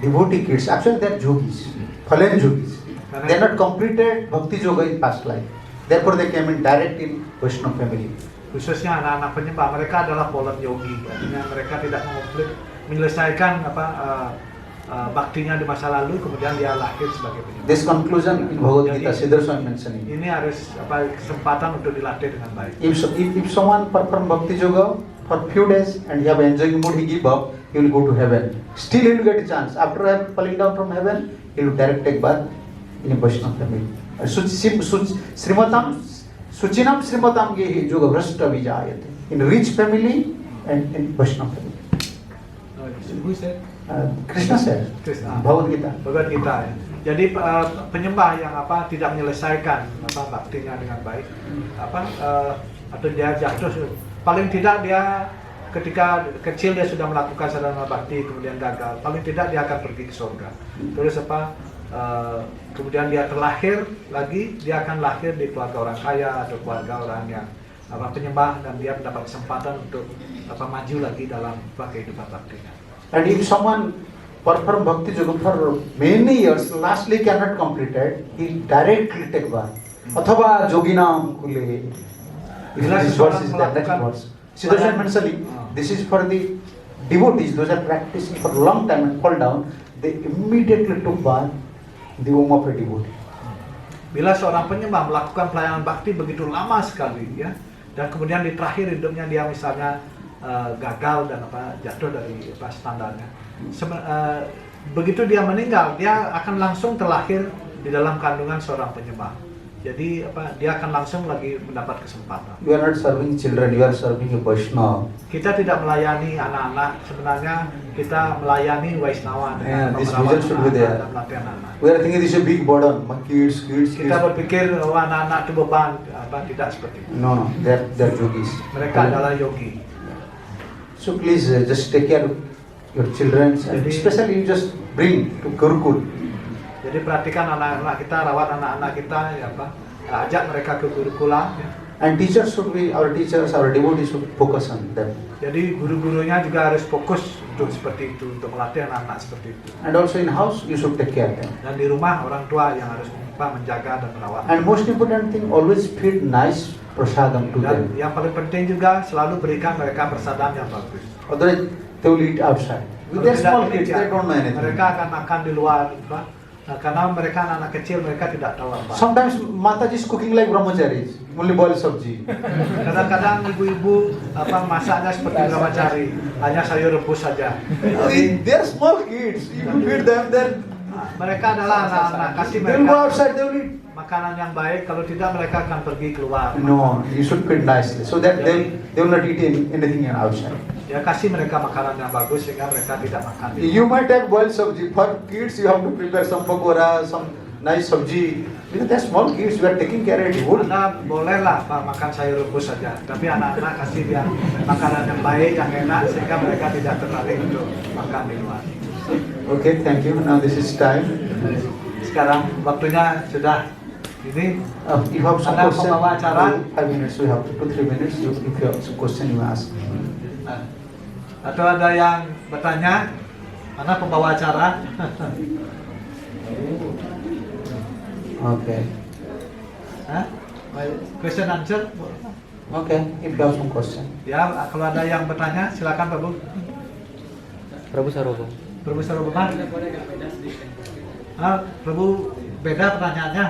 devotee kids. Actually, they are yogis, fallen yogis. They are not completed bhakti yoga in past life. Therefore, they came in direct in Vaishnava family. Khususnya anak-anak penyembah, mereka adalah fallen yogi, artinya mereka tidak menyelesaikan baktinya di masa lalu, kemudian dia lahir sebagai penyembah. This conclusion in Bhagavad Gita, Siddhar Swami mentioning. Ini harus kesempatan untuk dilatih dengan baik. If someone perform bhakti yoga for few days and he have enjoying mood, he give up, he will go to heaven. Still he will get a chance. After falling down from heaven, he will direct take birth in a Vaishnava family. Suchinam Srimatam Gehi Yoga Vrashta Vijayate. In rich family and in Vaishnava family. Who said? Krishna said, Krishna. Bhagavad Gita. Bhagavad Gita, ya. Jadi penyembah yang tidak menyelesaikan baktinya dengan baik, atau dia jatuh, paling tidak dia ketika kecil dia sudah melakukan sadhana bakti kemudian gagal, paling tidak dia akan pergi ke surga. Terus kemudian dia terlahir lagi, dia akan lahir di keluarga orang kaya atau keluarga orang yang penyembah, dan dia mendapat kesempatan untuk maju lagi dalam kehidupan baktinya. And if someone perform bhakti yoga for many years, lastly cannot complete it, he directly take birth. Athava yoginam kule. If this verse is the next verse. Siddhartha mentioning, this is for the devotees, those are practicing for a long time and fall down, they immediately took birth in the womb of a devotee. Bila seorang penyembah melakukan pelayanan bakti begitu lama sekali, ya, dan kemudian di terakhir hidupnya dia misalnya gagal dan jatuh dari standarnya, begitu dia meninggal, dia akan langsung terlahir di dalam kandungan seorang penyembah. Jadi dia akan langsung lagi mendapat kesempatan. You are not serving children, you are serving a Vaishnava. Kita tidak melayani anak-anak, sebenarnya kita melayani Vaishnava. Yeah, this vision should be there. Anak-anak. We are thinking this is a big burden, my kids. Kita berpikir anak-anak itu beban, tidak seperti itu. No, they are yogis. Mereka adalah yogi. So please just take care of your children, and especially you just bring to Gurukul. Jadi perhatikan anak-anak kita, rawat anak-anak kita, ajak mereka ke Gurukula. Ya. And teachers should be, our teachers, our devotees should focus on them. Jadi guru-gurunya juga harus fokus untuk seperti itu, untuk melatih anak-anak seperti itu. And also in house you should take care of them. Dan di rumah orang tua yang harus menjaga dan merawat. And most important thing, always feed nice prasadam to Dan them. yang paling penting juga selalu berikan mereka prasadam yang bagus. Otherwise they will eat outside. With their small kids, they don't know anything. Mereka akan makan di luar, karena mereka anak-anak kecil, mereka tidak tahu apa. Sometimes Mataji is cooking like brahmacharis, only boil sabji. Kadang-kadang ibu-ibu masaknya seperti brahmachari, hanya sayur rebus saja. They are small kids. If you feed them, then Mereka adalah anak-anak, kasih they will go mereka outside. They will eat. makanan yang baik. Kalau tidak, mereka akan pergi keluar. No, you should feed nicely so that they will not eat anything outside. Ya, kasih mereka makanan yang bagus sehingga mereka tidak makan. You might have boiled sabji. For kids, you have to prepare some pakora, some nice sabji. Because they're small kids, we are taking care of it. Anda bolehlah makan sayur rebus saja, tapi anak-anak kasih dia makanan yang baik, yang enak, sehingga mereka tidak tertarik untuk makan di luar. Okay, thank you. Now this is time. Sekarang waktunya sudah Ini If you have some Ada question, pembawa acara. 5 minutes, we have 2-3 minutes. If you have some question, you ask. atau ada yang bertanya, mana pembawa acara? Okay. Hah? Question answer? Okay, if you have some question. Ya, kalau ada yang bertanya, silakan Pak Bu. Prabu Sarobo. Prabu Sarobama. Prabu beda pertanyaannya.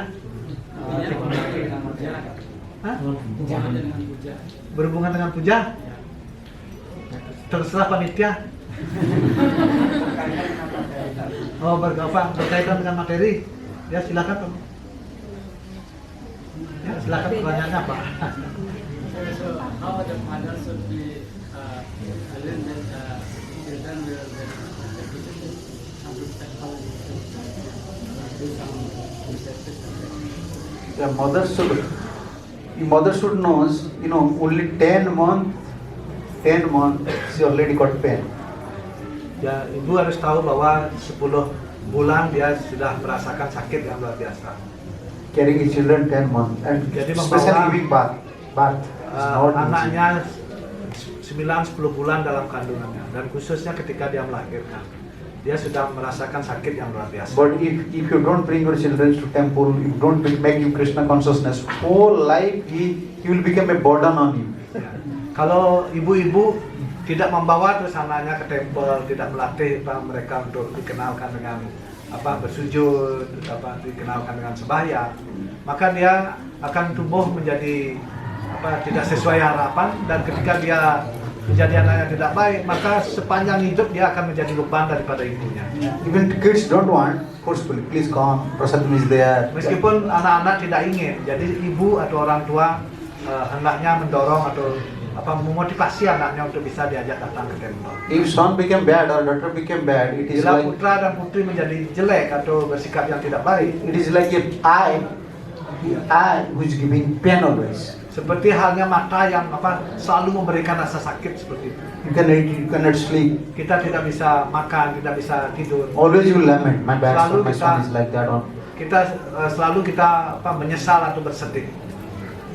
Hah? Berhubungan dengan puja? Terserah panitia. Oh, berkaitan dengan materi. Ya, silakan Pak. Ya, silakan pertanyaannya apa? So how the father should be learn that children will The mother should knows, only 10 month she already got pain. Ya, ibu harus tahu bahwa 10 bulan dia sudah merasakan sakit yang luar biasa. Carrying his children 10 months and Jadi especially membawa- giving birth. Not easy. Anaknya 9-10 bulan dalam kandungannya, dan khususnya ketika dia melahirkan, dia sudah merasakan sakit yang luar biasa. But if you don't bring your children to temple, if you don't make you Krishna consciousness, whole life he will become a burden on you. Ya. Kalau ibu-ibu tidak membawa terus anaknya ke tempel, tidak melatih mereka untuk dikenalkan dengan bersujud, dikenalkan dengan sembahyang, maka dia akan tumbuh menjadi tidak sesuai harapan, dan ketika dia menjadi anak yang tidak baik, maka sepanjang hidup dia akan menjadi beban daripada ibunya. Even kids don't want forcefully, please come, prasadam is there. Meskipun anak-anak tidak ingin, jadi ibu atau orang tua hendaknya mendorong atau memotivasi anaknya untuk bisa diajak datang ke tempel. If son became bad or daughter became bad, it is Bila like putra dan putri menjadi jelek atau bersikap yang tidak baik, a eye who is giving pain always. seperti halnya mata yang selalu memberikan rasa sakit seperti itu. You can eat, you cannot sleep. Kita tidak bisa makan, tidak bisa tidur. Always you will lament. My bad son, Selalu my son is like that. Selalu kita menyesal atau bersedih.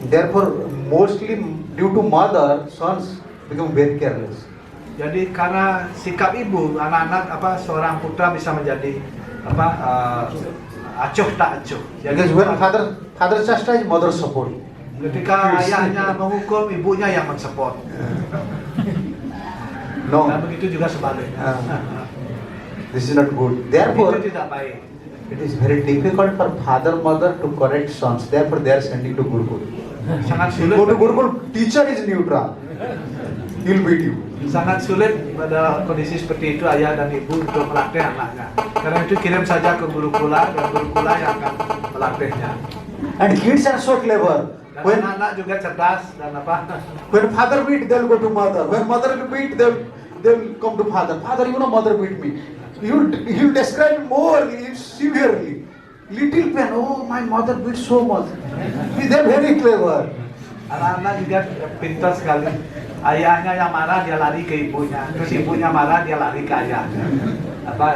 Therefore, mostly due to mother, sons become very careless. Jadi karena sikap ibu, anak-anak seorang putra bisa menjadi acuh tak acuh. Because when father chastise, mother support. Ketika ayahnya menghukum, ibunya yang mensupport. No, Dan begitu juga sebaliknya. this is not good. Itu Therefore, tidak baik. it is very difficult for father, mother to correct sons. Therefore, they are sending to Gurukul. Sangat You sulit. go to Gurukul, teacher is neutral. He'll beat you. Sangat sulit pada kondisi seperti itu ayah dan ibu untuk melatih anaknya. Karena itu kirim saja ke guru kula, dan guru kula yang akan melatihnya. And kids are so clever. Dan When anak-anak juga cerdas dan when father beat, they'll go to mother. When mother beat, they'll come to father. Father, mother beat me. He'll describe more severely. Little pain. Oh, my mother beat so much. They're very clever. anak-anak juga pintar sekali. Ayahnya yang marah dia lari ke ibunya, terus ibunya marah dia lari ke ayahnya.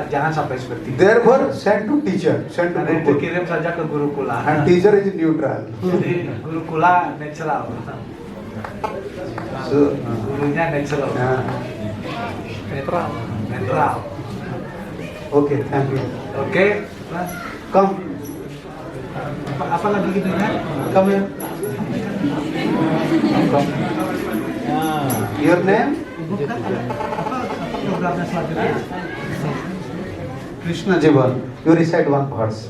Jangan sampai seperti itu. Therefore, send to teacher. Send to Karena itu Gurukul. kirim saja ke guru kula. And teacher is neutral. Jadi guru kula natural. So, Gurunya natural. Netral. Netral. okay, thank you. Oke, Mas. Come, Apa lagi gitunya? come here. Come. Your name? Apa programnya selanjutnya? Krishna Jivan. You recite one verse.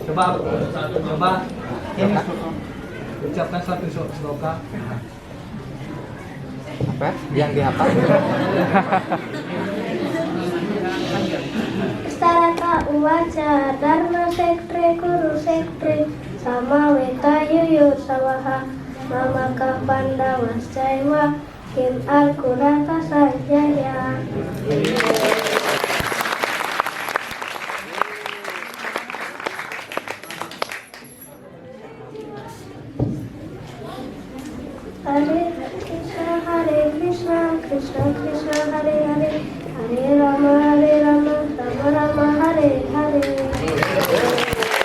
Coba ini ucapkan satu sloka. Apa? Yang dihafal? Staraka uwaca dharma sektre kuru sektre sama weta yuyu sawaha mamaka pandawas caiwa kim alkurata sajaya. Hare Krishna, Krishna Krishna, Hare Hare, Hare Rama, Rama Rama, Hare Hare.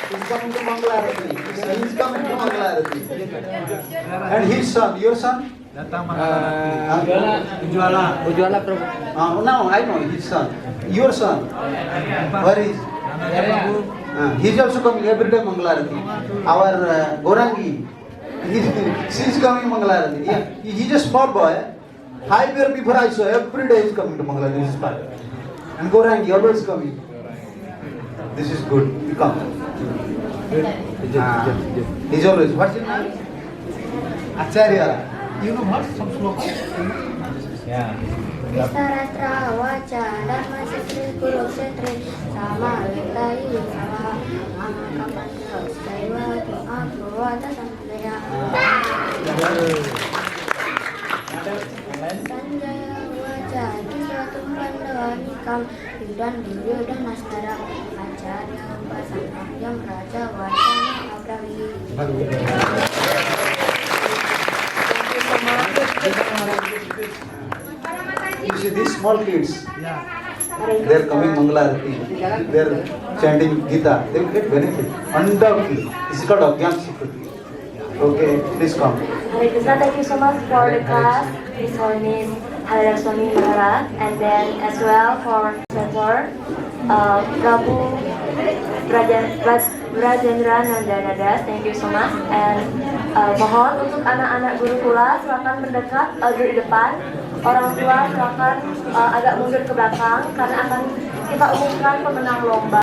He's coming to Mangalarati. He's coming to Mangalarati. And his son, your son? Datang Ujuala Prabhu. No, I know his son. Your son. Where is? He's also coming every day Mangalarati. Our Gorangi, she's coming Mangalarati. Yeah, he's a small boy. 5 years before I saw, every day he's coming to Mangalarati. This is fine. And Gorangi always coming. This is good. You come. He's always. What's his name? Acharya. You know what? Some sloka. Vistaratra waca dharma setri guru setri sama letai sama mama kapan terus dewa doa berwata samaya Sanjaya waca suatu pandawa nikam yudan dulu dan nastara acarya pasang yang raja wacana abrawi. You see these small kids, they're coming Mangalarati, they're chanting Gita, they will get benefit. Undoubtedly. This is called Agyan Sukriti. Okay, please come. Hare Krishna, thank you so much for the class. His holy name Hare Swami Maharaj, and then as well for Prabhu Rajendra Nandanadas, thank you so much. And mohon untuk anak-anak gurukula silakan mendekat di depan. Orang tua silakan agak mundur ke belakang karena akan kita umumkan pemenang lomba.